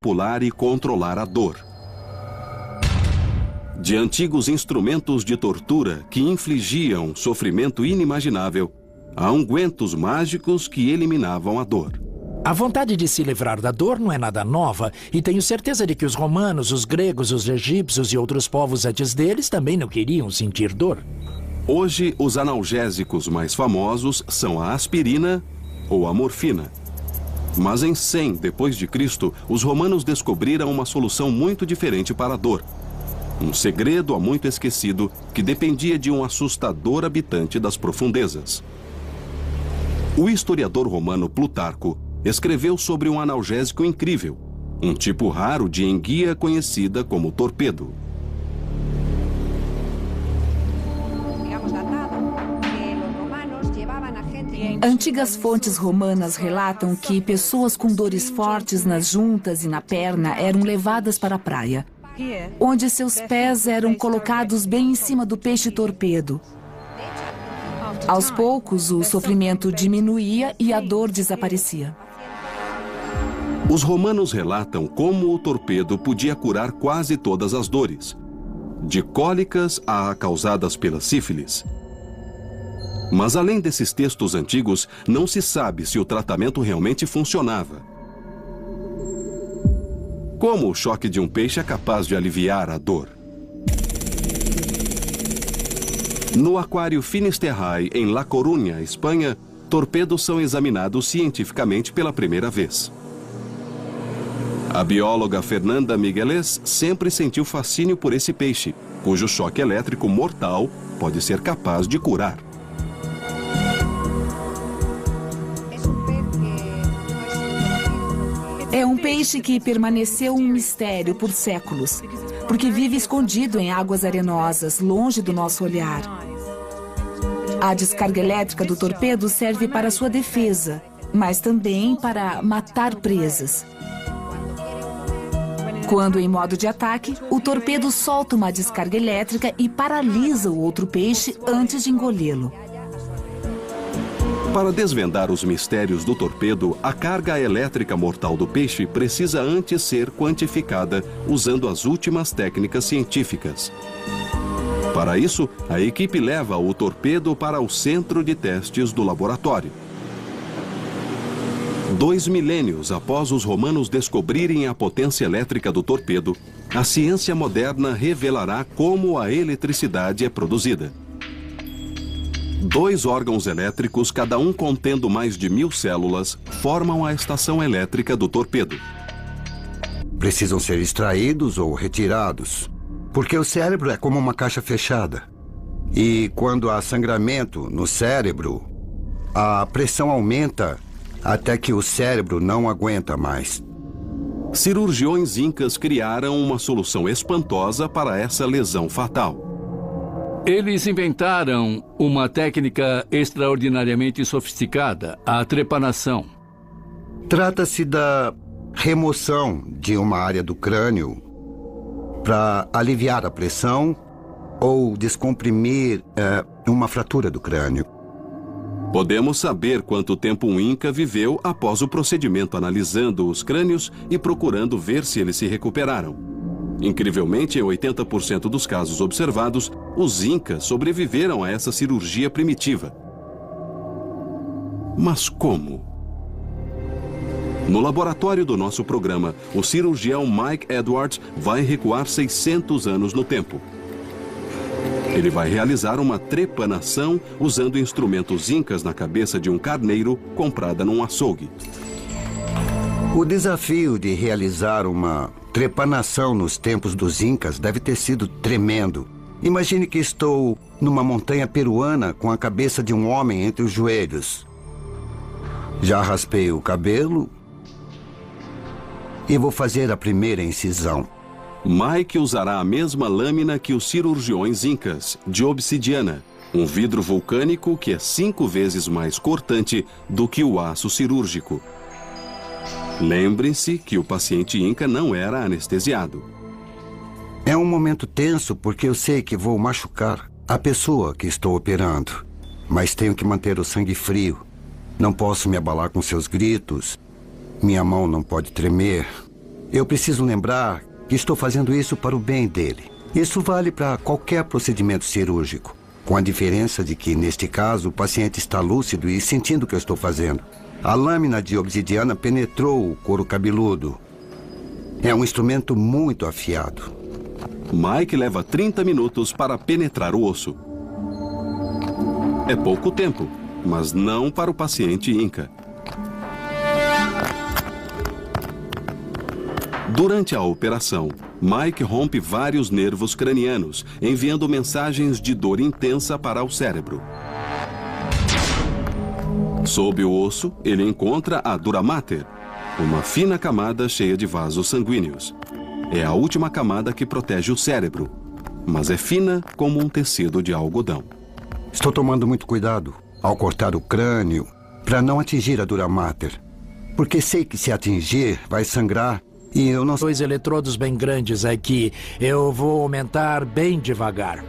manipular e controlar a dor. De antigos instrumentos de tortura que infligiam sofrimento inimaginável, a ungüentos mágicos que eliminavam a dor. A vontade de se livrar da dor não é nada nova, e tenho certeza de que os romanos, os gregos, os egípcios e outros povos antes deles também não queriam sentir dor. Hoje, os analgésicos mais famosos são a aspirina ou a morfina. Mas em 100 d.C., os romanos descobriram uma solução muito diferente para a dor. Um segredo há muito esquecido que dependia de um assustador habitante das profundezas. O historiador romano Plutarco escreveu sobre um analgésico incrível, um tipo raro de enguia conhecida como torpedo. Antigas fontes romanas relatam que pessoas com dores fortes nas juntas e na perna eram levadas para a praia, onde seus pés eram colocados bem em cima do peixe torpedo. Aos poucos, o sofrimento diminuía e a dor desaparecia. Os romanos relatam como o torpedo podia curar quase todas as dores, de cólicas a causadas pela sífilis. Mas além desses textos antigos, não se sabe se o tratamento realmente funcionava. Como o choque de um peixe é capaz de aliviar a dor? No aquário Finisterrae, em La Coruña, Espanha, torpedos são examinados cientificamente pela primeira vez. A bióloga Fernanda Migueles sempre sentiu fascínio por esse peixe, cujo choque elétrico mortal pode ser capaz de curar. É um peixe que permaneceu um mistério por séculos, porque vive escondido em águas arenosas, longe do nosso olhar. A descarga elétrica do torpedo serve para sua defesa, mas também para matar presas. Quando em modo de ataque, o torpedo solta uma descarga elétrica e paralisa o outro peixe antes de engolê-lo. Para desvendar os mistérios do torpedo, a carga elétrica mortal do peixe precisa antes ser quantificada usando as últimas técnicas científicas. Para isso, a equipe leva o torpedo para o centro de testes do laboratório. 2 milênios após os romanos descobrirem a potência elétrica do torpedo, a ciência moderna revelará como a eletricidade é produzida. 2 órgãos elétricos, cada um contendo mais de 1000 células, formam a estação elétrica do torpedo. Precisam ser extraídos ou retirados, porque o cérebro é como uma caixa fechada. E quando há sangramento no cérebro, a pressão aumenta até que o cérebro não aguenta mais. Cirurgiões incas criaram uma solução espantosa para essa lesão fatal. Eles inventaram uma técnica extraordinariamente sofisticada, a trepanação. Trata-se da remoção de uma área do crânio para aliviar a pressão ou descomprimir uma fratura do crânio. Podemos saber quanto tempo um Inca viveu após o procedimento, analisando os crânios e procurando ver se eles se recuperaram. Incrivelmente, em 80% dos casos observados, os Incas sobreviveram a essa cirurgia primitiva. Mas como? No laboratório do nosso programa, o cirurgião Mike Edwards vai recuar 600 anos no tempo. Ele vai realizar uma trepanação usando instrumentos incas na cabeça de um carneiro comprada num açougue. O desafio de realizar uma trepanação nos tempos dos Incas deve ter sido tremendo. Imagine que estou numa montanha peruana com a cabeça de um homem entre os joelhos. Já raspei o cabelo e vou fazer a primeira incisão. Mike usará a mesma lâmina que os cirurgiões incas, de obsidiana, um vidro vulcânico que é 5 vezes mais cortante do que o aço cirúrgico. Lembre-se que o paciente inca não era anestesiado. É um momento tenso porque eu sei que vou machucar a pessoa que estou operando, mas tenho que manter o sangue frio. Não posso me abalar com seus gritos. Minha mão não pode tremer. Eu preciso lembrar que estou fazendo isso para o bem dele. Isso vale para qualquer procedimento cirúrgico, com a diferença de que, neste caso, o paciente está lúcido e sentindo o que eu estou fazendo. A lâmina de obsidiana penetrou o couro cabeludo. É um instrumento muito afiado. Mike leva 30 minutos para penetrar o osso. É pouco tempo, mas não para o paciente Inca. Durante a operação, Mike rompe vários nervos cranianos, enviando mensagens de dor intensa para o cérebro. Sob o osso, ele encontra a dura mater, uma fina camada cheia de vasos sanguíneos. É a última camada que protege o cérebro, mas é fina como um tecido de algodão. Estou tomando muito cuidado ao cortar o crânio para não atingir a dura mater, porque sei que se atingir vai sangrar e eu não... 2 eletrodos bem grandes aqui. Eu vou aumentar bem devagar.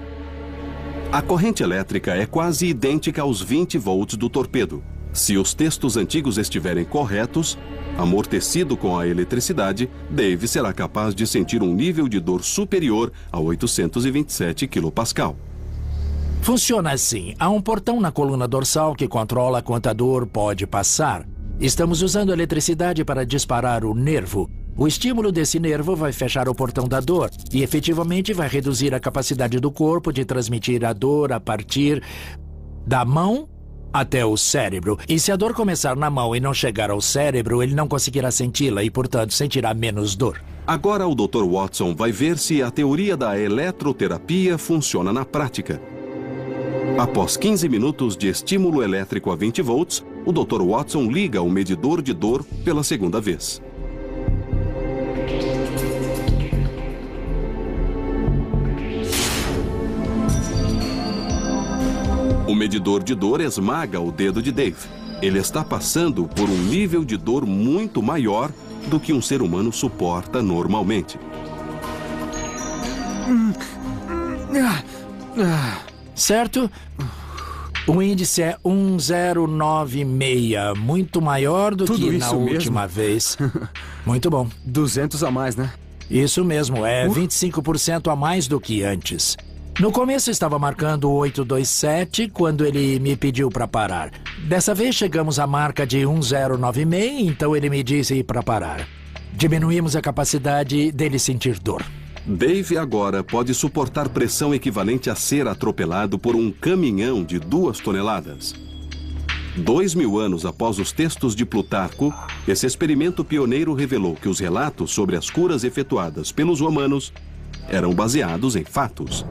A corrente elétrica é quase idêntica aos 20 volts do torpedo. Se os testos antigos estiverem corretos, amortecido com a eletricidade, Dave será capaz de sentir um nível de dor superior a 827 kPa. Funciona assim. Há um portão na coluna dorsal que controla quanto a dor pode passar. Estamos usando eletricidade para disparar o nervo. O estímulo desse nervo vai fechar o portão da dor e efetivamente vai reduzir a capacidade do corpo de transmitir a dor a partir da mão até o cérebro. E se a dor começar na mão e não chegar ao cérebro, ele não conseguirá senti-la e, portanto, sentirá menos dor. Agora o Dr. Watson vai ver se a teoria da eletroterapia funciona na prática. Após 15 minutos de estímulo elétrico a 20 volts, o Dr. Watson liga o medidor de dor pela segunda vez. O medidor de dor esmaga o dedo de Dave. Ele está passando por um nível de dor muito maior do que um ser humano suporta normalmente. Certo? O índice é 1096, muito maior do que na última vez. Muito bom. 200 a mais, né? Isso mesmo, é 25% a mais do que antes. No começo estava marcando 827 quando ele me pediu para parar. Dessa vez chegamos à marca de 1096, então ele me disse para parar. Diminuímos a capacidade dele sentir dor. Dave agora pode suportar pressão equivalente a ser atropelado por um caminhão de 2 toneladas. 2000 anos após os textos de Plutarco, esse experimento pioneiro revelou que os relatos sobre as curas efetuadas pelos romanos eram baseados em fatos.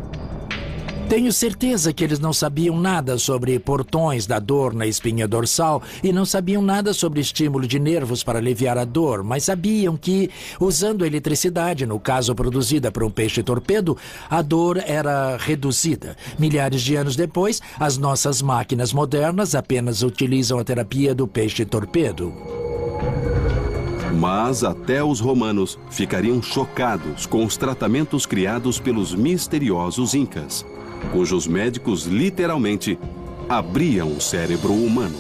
Tenho certeza que eles não sabiam nada sobre portões da dor na espinha dorsal e não sabiam nada sobre estímulo de nervos para aliviar a dor, mas sabiam que, usando a eletricidade, no caso produzida por um peixe-torpedo, a dor era reduzida. Milhares de anos depois, as nossas máquinas modernas apenas utilizam a terapia do peixe-torpedo. Mas até os romanos ficariam chocados com os tratamentos criados pelos misteriosos incas, cujos médicos literalmente abriam o cérebro humano.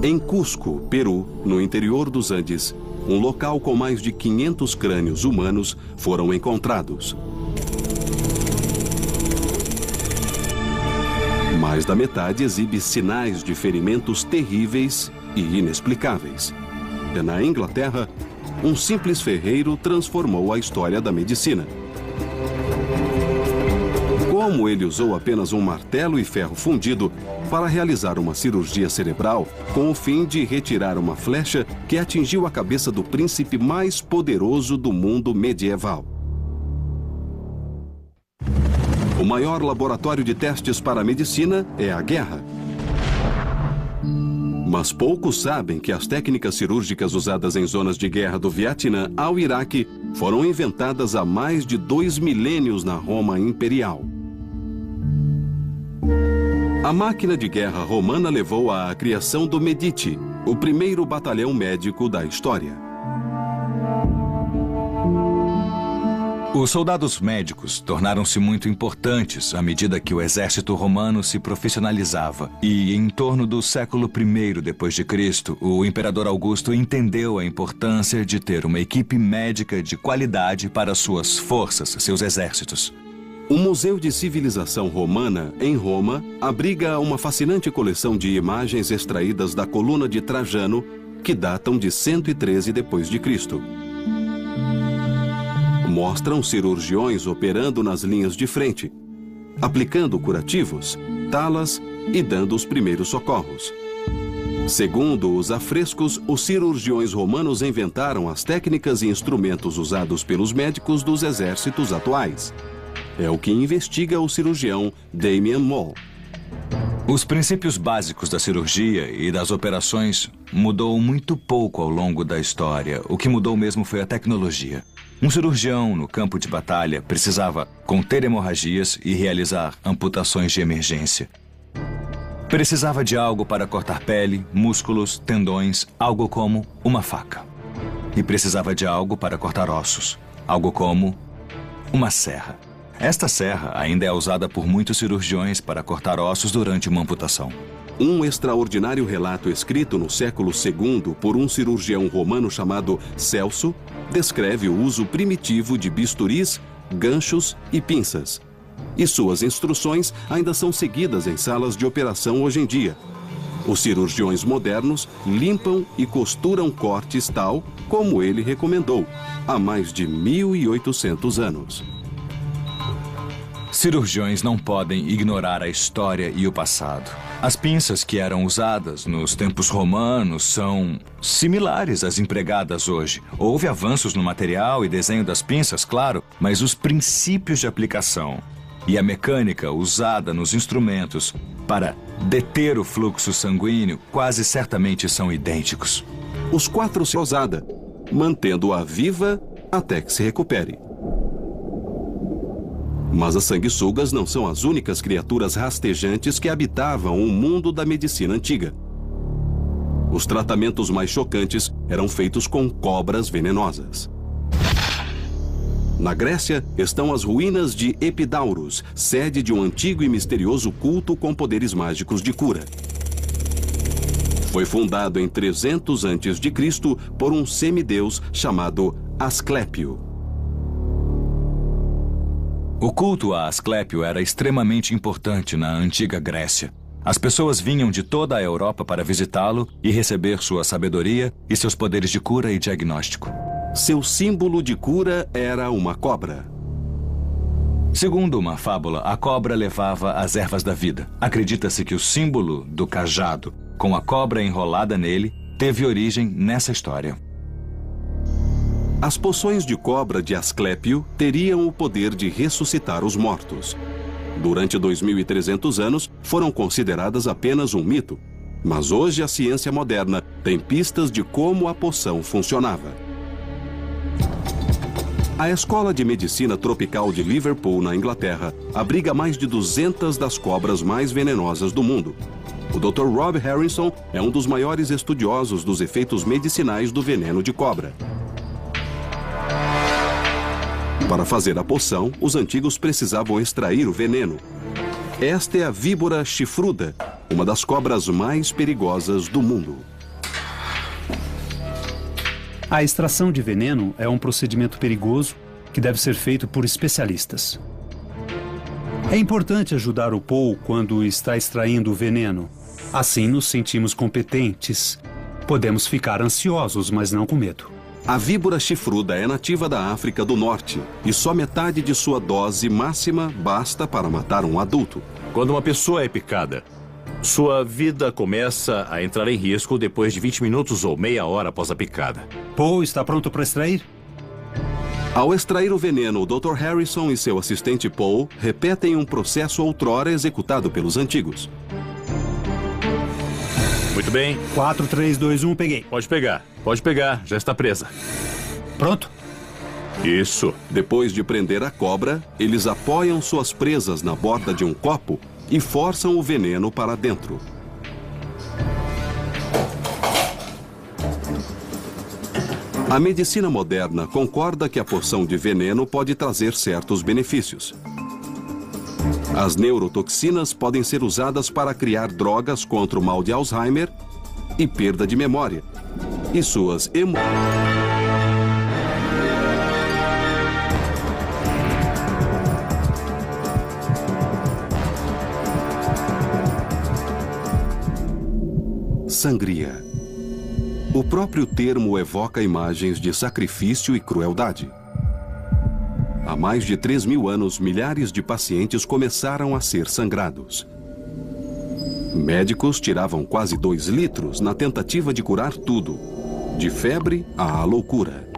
Em Cusco, Peru, no interior dos Andes, um local com mais de 500 crânios humanos foram encontrados. Mais da metade exibe sinais de ferimentos terríveis e inexplicáveis. E na Inglaterra, um simples ferreiro transformou a história da medicina. Como ele usou apenas um martelo e ferro fundido para realizar uma cirurgia cerebral com o fim de retirar uma flecha que atingiu a cabeça do príncipe mais poderoso do mundo medieval. O maior laboratório de testes para a medicina é a guerra. Mas poucos sabem que as técnicas cirúrgicas usadas em zonas de guerra do Vietnã ao Iraque foram inventadas há mais de 2 milênios na Roma Imperial. A máquina de guerra romana levou à criação do Medici, o primeiro batalhão médico da história. Os soldados médicos tornaram-se muito importantes à medida que o exército romano se profissionalizava. E em torno do século I depois de Cristo, o imperador Augusto entendeu a importância de ter uma equipe médica de qualidade para suas forças, seus exércitos. O Museu de Civilização Romana, em Roma, abriga uma fascinante coleção de imagens extraídas da coluna de Trajano, que datam de 113 depois de Cristo. Mostram cirurgiões operando nas linhas de frente, aplicando curativos, talas e dando os primeiros socorros. Segundo os afrescos, os cirurgiões romanos inventaram as técnicas e instrumentos usados pelos médicos dos exércitos atuais. É o que investiga o cirurgião Damian Moll. Os princípios básicos da cirurgia e das operações mudou muito pouco ao longo da história. O que mudou mesmo foi a tecnologia. Um cirurgião no campo de batalha precisava conter hemorragias e realizar amputações de emergência. Precisava de algo para cortar pele, músculos, tendões, algo como uma faca. E precisava de algo para cortar ossos, algo como uma serra. Esta serra ainda é usada por muitos cirurgiões para cortar ossos durante uma amputação. Um extraordinário relato escrito no século II por um cirurgião romano chamado Celso descreve o uso primitivo de bisturis, ganchos e pinças. E suas instruções ainda são seguidas em salas de operação hoje em dia. Os cirurgiões modernos limpam e costuram cortes tal como ele recomendou, há mais de 1800 anos. Cirurgiões não podem ignorar a história e o passado. As pinças que eram usadas nos tempos romanos são similares às empregadas hoje. Houve avanços no material e desenho das pinças, claro, mas os princípios de aplicação e a mecânica usada nos instrumentos para deter o fluxo sanguíneo quase certamente são idênticos. Os 4 se usada, mantendo-a viva até que se recupere. Mas as sanguessugas não são as únicas criaturas rastejantes que habitavam o mundo da medicina antiga. Os tratamentos mais chocantes eram feitos com cobras venenosas. Na Grécia estão as ruínas de Epidauros, sede de um antigo e misterioso culto com poderes mágicos de cura. Foi fundado em 300 a.C. por um semideus chamado Asclépio. O culto a Asclépio era extremamente importante na antiga Grécia. As pessoas vinham de toda a Europa para visitá-lo e receber sua sabedoria e seus poderes de cura e diagnóstico. Seu símbolo de cura era uma cobra. Segundo uma fábula, a cobra levava as ervas da vida. Acredita-se que o símbolo do cajado, com a cobra enrolada nele, teve origem nessa história. As poções de cobra de Asclépio teriam o poder de ressuscitar os mortos. Durante 2.300 anos, foram consideradas apenas um mito. Mas hoje a ciência moderna tem pistas de como a poção funcionava. A Escola de Medicina Tropical de Liverpool, na Inglaterra, abriga mais de 200 das cobras mais venenosas do mundo. O Dr. Rob Harrison é um dos maiores estudiosos dos efeitos medicinais do veneno de cobra. Para fazer a poção, os antigos precisavam extrair o veneno. Esta é a víbora chifruda, uma das cobras mais perigosas do mundo. A extração de veneno é um procedimento perigoso que deve ser feito por especialistas. É importante ajudar o Paul quando está extraindo o veneno. Assim nos sentimos competentes. Podemos ficar ansiosos, mas não com medo. A víbora chifruda é nativa da África do Norte e só metade de sua dose máxima basta para matar um adulto. Quando uma pessoa é picada, sua vida começa a entrar em risco depois de 20 minutos ou meia hora após a picada. Paul, está pronto para extrair? Ao extrair o veneno, o Dr. Harrison e seu assistente Paul repetem um processo outrora executado pelos antigos. Muito bem. 4, 3, 2, 1, peguei. Pode pegar, já está presa. Pronto? Isso. Depois de prender a cobra, eles apoiam suas presas na borda de um copo e forçam o veneno para dentro. A medicina moderna concorda que a porção de veneno pode trazer certos benefícios. As neurotoxinas podem ser usadas para criar drogas contra o mal de Alzheimer e perda de memória. E suas Sangria. O próprio termo evoca imagens de sacrifício e crueldade. Há mais de 3.000 anos, milhares de pacientes começaram a ser sangrados. Médicos tiravam quase 2 litros na tentativa de curar tudo, de febre à loucura.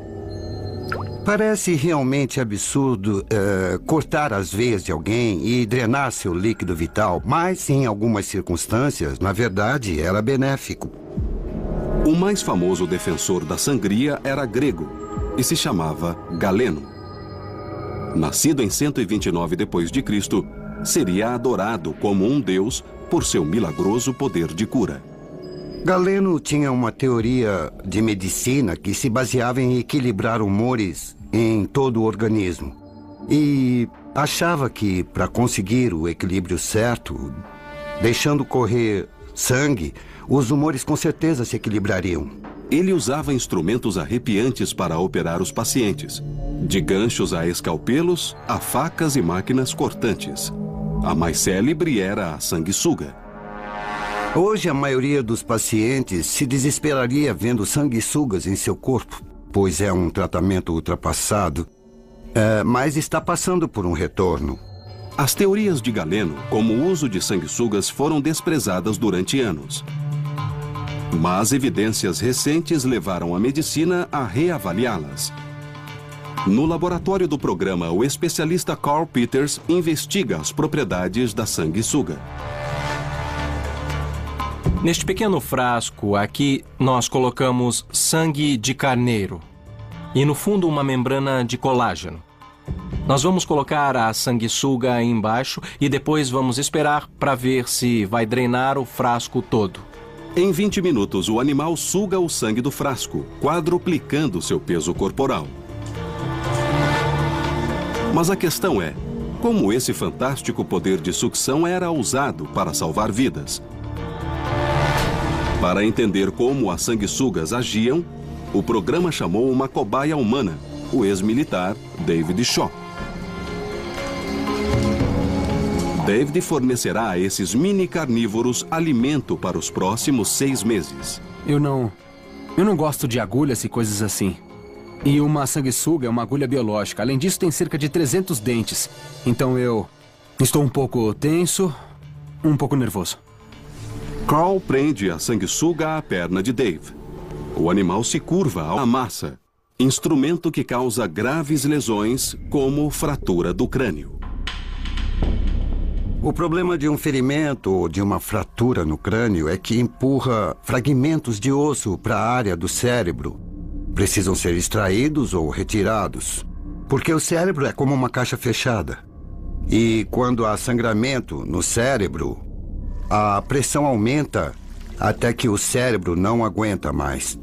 Parece realmente absurdo cortar as veias de alguém e drenar seu líquido vital, mas em algumas circunstâncias, na verdade, era benéfico. O mais famoso defensor da sangria era grego e se chamava Galeno. Nascido em 129 d.C., seria adorado como um deus por seu milagroso poder de cura. Galeno tinha uma teoria de medicina que se baseava em equilibrar humores em todo o organismo. E achava que, para conseguir o equilíbrio certo, deixando correr sangue, os humores com certeza se equilibrariam. Ele usava instrumentos arrepiantes para operar os pacientes, de ganchos a escalpelos, a facas e máquinas cortantes. A mais célebre era a sanguessuga. Hoje, a maioria dos pacientes se desesperaria vendo sanguessugas em seu corpo, pois é um tratamento ultrapassado, mas está passando por um retorno. As teorias de Galeno, como o uso de sanguessugas, foram desprezadas durante anos. Mas evidências recentes levaram a medicina a reavaliá-las. No laboratório do programa, o especialista Carl Peters investiga as propriedades da sanguessuga. Neste pequeno frasco aqui, nós colocamos sangue de carneiro e no fundo uma membrana de colágeno. Nós vamos colocar a sanguessuga aí embaixo e depois vamos esperar para ver se vai drenar o frasco todo. Em 20 minutos, o animal suga o sangue do frasco, quadruplicando seu peso corporal. Mas a questão é, como esse fantástico poder de sucção era usado para salvar vidas? Para entender como as sanguessugas agiam, o programa chamou uma cobaia humana, o ex-militar David Shaw. David fornecerá a esses mini carnívoros alimento para os próximos 6 meses. Eu não gosto de agulhas e coisas assim. E uma sanguessuga é uma agulha biológica. Além disso, tem cerca de 300 dentes. Então eu estou um pouco tenso, um pouco nervoso. Carl prende a sanguessuga à perna de Dave. O animal se curva à massa, instrumento que causa graves lesões, como fratura do crânio. O problema de um ferimento ou de uma fratura no crânio é que empurra fragmentos de osso para a área do cérebro. Precisam ser extraídos ou retirados, porque o cérebro é como uma caixa fechada. E quando há sangramento no cérebro, a pressão aumenta até que o cérebro não aguenta mais.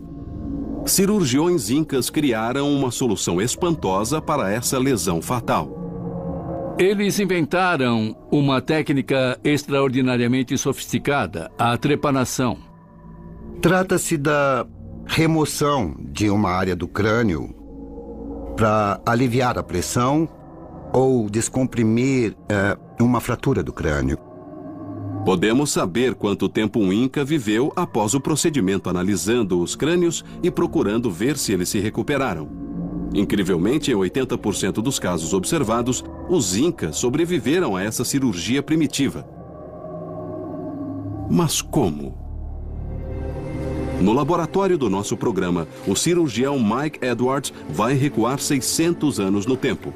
Cirurgiões incas criaram uma solução espantosa para essa lesão fatal. Eles inventaram uma técnica extraordinariamente sofisticada, a trepanação. Trata-se da remoção de uma área do crânio para aliviar a pressão ou descomprimir uma fratura do crânio. Podemos saber quanto tempo um Inca viveu após o procedimento, analisando os crânios e procurando ver se eles se recuperaram. Incrivelmente, em 80% dos casos observados, os Incas sobreviveram a essa cirurgia primitiva. Mas como? No laboratório do nosso programa, o cirurgião Mike Edwards vai recuar 600 anos no tempo.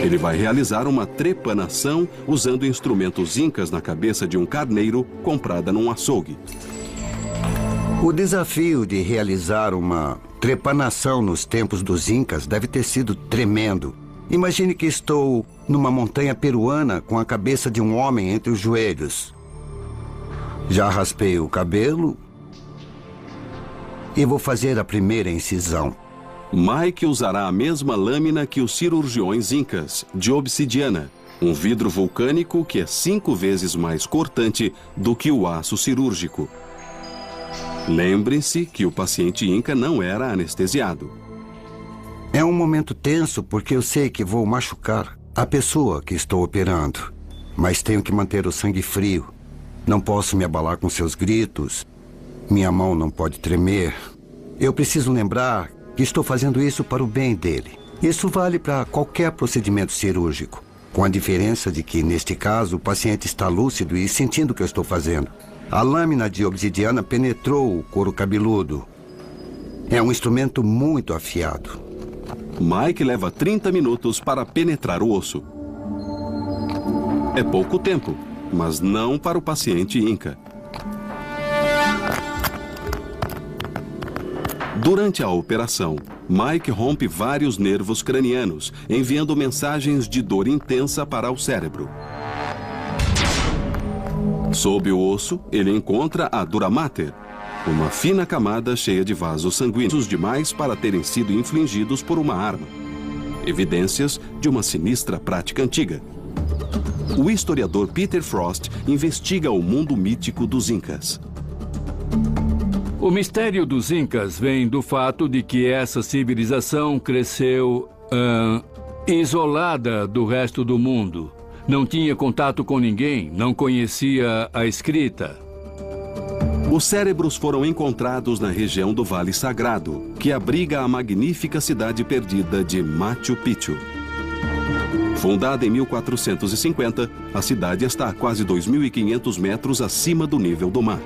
Ele vai realizar uma trepanação usando instrumentos incas na cabeça de um carneiro comprada num açougue. O desafio de realizar uma trepanação nos tempos dos Incas deve ter sido tremendo. Imagine que estou numa montanha peruana com a cabeça de um homem entre os joelhos. Já raspei o cabelo e vou fazer a primeira incisão. Mike usará a mesma lâmina que os cirurgiões incas, de obsidiana, um vidro vulcânico que é 5 vezes mais cortante do que o aço cirúrgico. Lembre-se que o paciente inca não era anestesiado. É um momento tenso porque eu sei que vou machucar a pessoa que estou operando, mas tenho que manter o sangue frio. Não posso me abalar com seus gritos. Minha mão não pode tremer. Eu preciso lembrar que estou fazendo isso para o bem dele. Isso vale para qualquer procedimento cirúrgico, com a diferença de que, neste caso, o paciente está lúcido e sentindo o que eu estou fazendo. A lâmina de obsidiana penetrou o couro cabeludo. É um instrumento muito afiado. Mike leva 30 minutos para penetrar o osso. É pouco tempo, mas não para o paciente inca. Durante a operação, Mike rompe vários nervos cranianos, enviando mensagens de dor intensa para o cérebro. Sob o osso, ele encontra a dura mater, uma fina camada cheia de vasos sanguíneos demais para terem sido infligidos por uma arma. Evidências de uma sinistra prática antiga. O historiador Peter Frost investiga o mundo mítico dos incas. O mistério dos incas vem do fato de que essa civilização cresceu isolada do resto do mundo. Não tinha contato com ninguém, não conhecia a escrita. Os cérebros foram encontrados na região do Vale Sagrado, que abriga a magnífica cidade perdida de Machu Picchu. Fundada em 1450, a cidade está a quase 2.500 metros acima do nível do mar.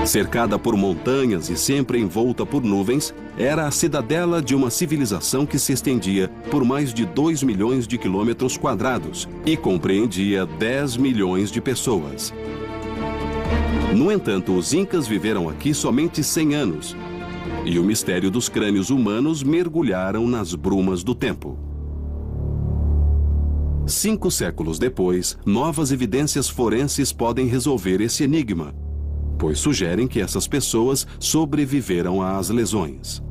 Cercada por montanhas e sempre envolta por nuvens, era a cidadela de uma civilização que se estendia por mais de 2 milhões de quilômetros quadrados e compreendia 10 milhões de pessoas. No entanto, os incas viveram aqui somente 100 anos, e o mistério dos crânios humanos mergulharam nas brumas do tempo. 5 séculos depois, novas evidências forenses podem resolver esse enigma, pois sugerem que essas pessoas sobreviveram às lesões.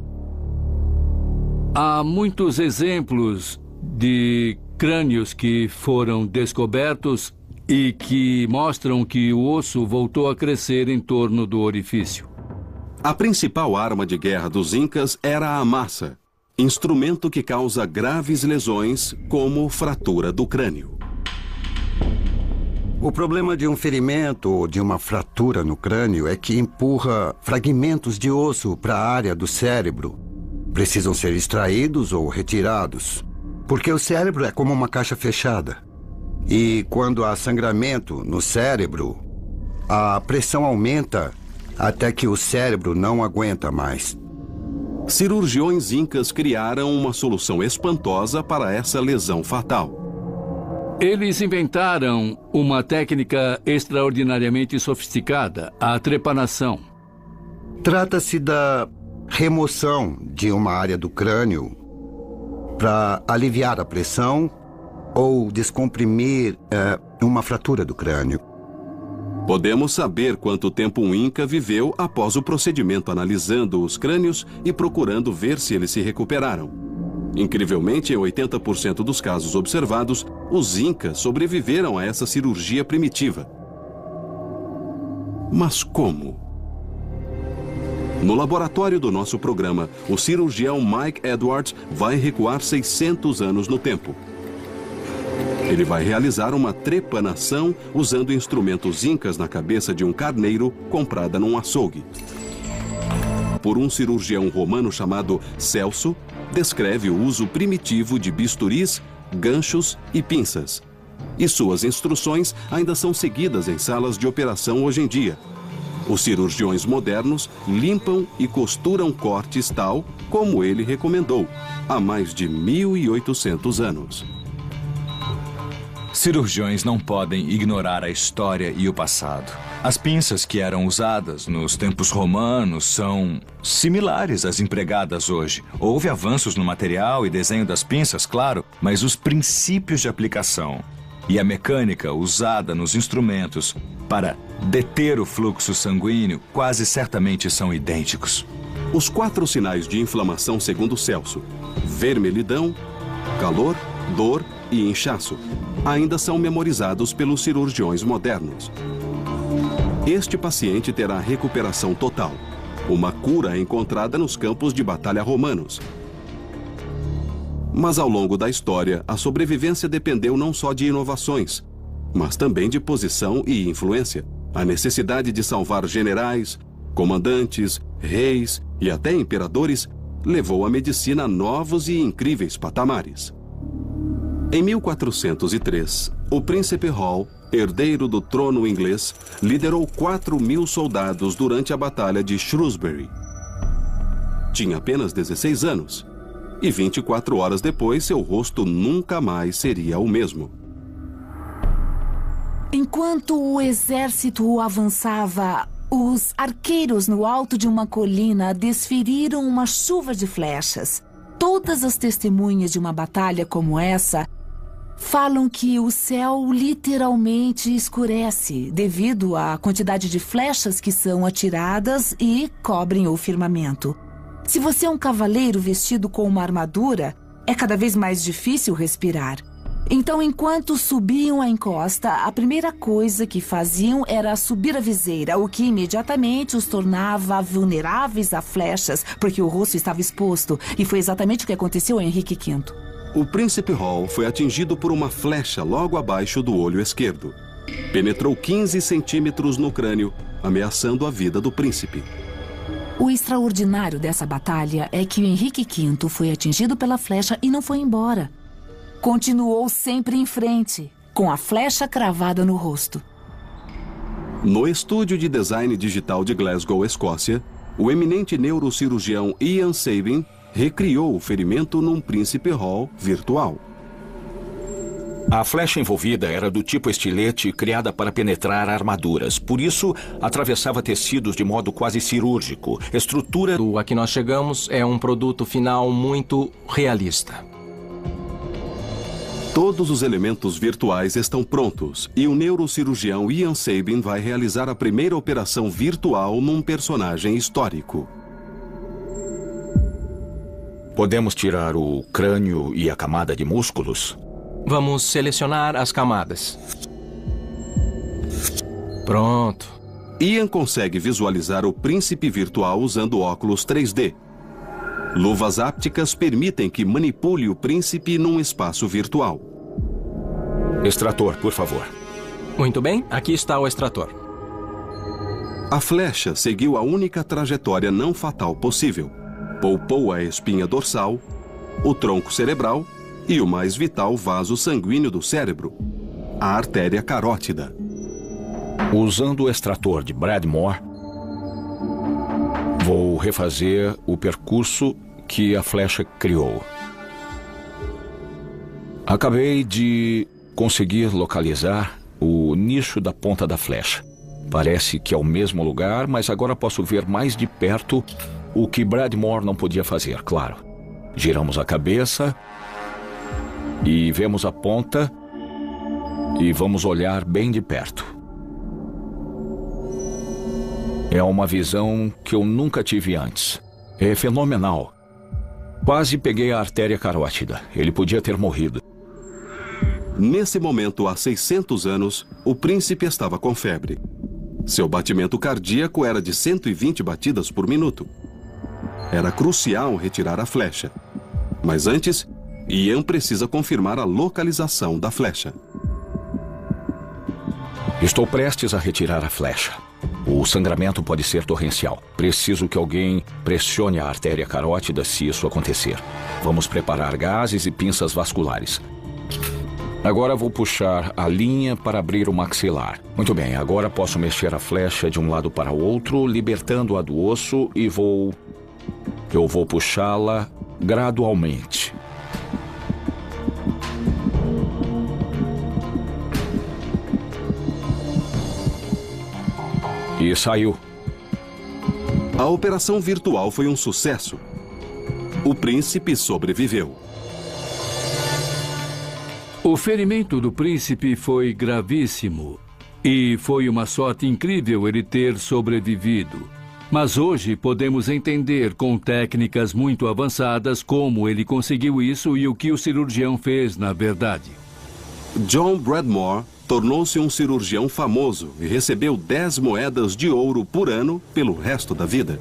Há muitos exemplos de crânios que foram descobertos e que mostram que o osso voltou a crescer em torno do orifício. A principal arma de guerra dos incas era a massa, instrumento que causa graves lesões, como fratura do crânio. O problema de um ferimento ou de uma fratura no crânio é que empurra fragmentos de osso para a área do cérebro. Precisam ser extraídos ou retirados, porque o cérebro é como uma caixa fechada. E quando há sangramento no cérebro, a pressão aumenta até que o cérebro não aguenta mais. Cirurgiões incas criaram uma solução espantosa para essa lesão fatal. Eles inventaram uma técnica extraordinariamente sofisticada, a trepanação. Trata-se da remoção de uma área do crânio para aliviar a pressão ou descomprimir uma fratura do crânio. Podemos saber quanto tempo um inca viveu após o procedimento, analisando os crânios e procurando ver se eles se recuperaram. Incrivelmente, em 80% dos casos observados, os incas sobreviveram a essa cirurgia primitiva. Mas como? No laboratório do nosso programa, o cirurgião Mike Edwards vai recuar 600 anos no tempo. Ele vai realizar uma trepanação usando instrumentos incas na cabeça de um carneiro comprada num açougue. Por um cirurgião romano chamado Celso, descreve o uso primitivo de bisturis, ganchos e pinças. E suas instruções ainda são seguidas em salas de operação hoje em dia. Os cirurgiões modernos limpam e costuram cortes tal como ele recomendou, há mais de 1.800 anos. Cirurgiões não podem ignorar a história e o passado. As pinças que eram usadas nos tempos romanos são similares às empregadas hoje. Houve avanços no material e desenho das pinças, claro, mas os princípios de aplicação e a mecânica usada nos instrumentos para deter o fluxo sanguíneo quase certamente são idênticos. Os 4 sinais de inflamação segundo Celso, vermelhidão, calor, dor e inchaço, ainda são memorizados pelos cirurgiões modernos. Este paciente terá recuperação total, uma cura encontrada nos campos de batalha romanos. Mas ao longo da história, a sobrevivência dependeu não só de inovações, mas também de posição e influência. A necessidade de salvar generais, comandantes, reis e até imperadores levou a medicina a novos e incríveis patamares. Em 1403, o príncipe Hall, herdeiro do trono inglês, liderou 4.000 soldados durante a Batalha de Shrewsbury. Tinha apenas 16 anos, e 24 horas depois seu rosto nunca mais seria o mesmo. Enquanto o exército avançava, os arqueiros no alto de uma colina desferiram uma chuva de flechas. Todas as testemunhas de uma batalha como essa falam que o céu literalmente escurece devido à quantidade de flechas que são atiradas e cobrem o firmamento. Se você é um cavaleiro vestido com uma armadura, é cada vez mais difícil respirar. Então, enquanto subiam a encosta, a primeira coisa que faziam era subir a viseira, o que imediatamente os tornava vulneráveis a flechas, porque o rosto estava exposto. E foi exatamente o que aconteceu a Henrique V. O príncipe Hall foi atingido por uma flecha logo abaixo do olho esquerdo. Penetrou 15 centímetros no crânio, ameaçando a vida do príncipe. O extraordinário dessa batalha é que o Henrique V foi atingido pela flecha e não foi embora. Continuou sempre em frente, com a flecha cravada no rosto. No estúdio de design digital de Glasgow, Escócia, o eminente neurocirurgião Ian Sabin recriou o ferimento num príncipe Hall virtual. A flecha envolvida era do tipo estilete criada para penetrar armaduras. Por isso, atravessava tecidos de modo quase cirúrgico. Estrutura... A que nós chegamos é um produto final muito realista. Todos os elementos virtuais estão prontos e o neurocirurgião Ian Sabin vai realizar a primeira operação virtual num personagem histórico. Podemos tirar o crânio e a camada de músculos? Vamos selecionar as camadas. Pronto. Ian consegue visualizar o príncipe virtual usando óculos 3D. Luvas ápticas permitem que manipule o príncipe num espaço virtual. Extrator, por favor. Muito bem, aqui está o extrator. A flecha seguiu a única trajetória não fatal possível. Poupou a espinha dorsal, o tronco cerebral e o mais vital vaso sanguíneo do cérebro, a artéria carótida. Usando o extrator de Bradmore, vou refazer o percurso que a flecha criou. Acabei de conseguir localizar o nicho da ponta da flecha. Parece que é o mesmo lugar, mas agora posso ver mais de perto o que Bradmore não podia fazer, claro. Giramos a cabeça e vemos a ponta e vamos olhar bem de perto. É uma visão que eu nunca tive antes. É fenomenal. Quase peguei a artéria carótida. Ele podia ter morrido. Nesse momento, há 600 anos, o príncipe estava com febre. Seu batimento cardíaco era de 120 batidas por minuto. Era crucial retirar a flecha. Mas antes, Ian precisa confirmar a localização da flecha. Estou prestes a retirar a flecha. O sangramento pode ser torrencial. Preciso que alguém pressione a artéria carótida se isso acontecer. Vamos preparar gases e pinças vasculares. Agora vou puxar a linha para abrir o maxilar. Muito bem, agora posso mexer a flecha de um lado para o outro, libertando-a do osso e eu vou puxá-la gradualmente. E saiu. A operação virtual foi um sucesso. O príncipe sobreviveu. O ferimento do príncipe foi gravíssimo e foi uma sorte incrível ele ter sobrevivido. Mas hoje podemos entender com técnicas muito avançadas como ele conseguiu isso e o que o cirurgião fez na verdade. John Bradmore tornou-se um cirurgião famoso e recebeu 10 moedas de ouro por ano pelo resto da vida.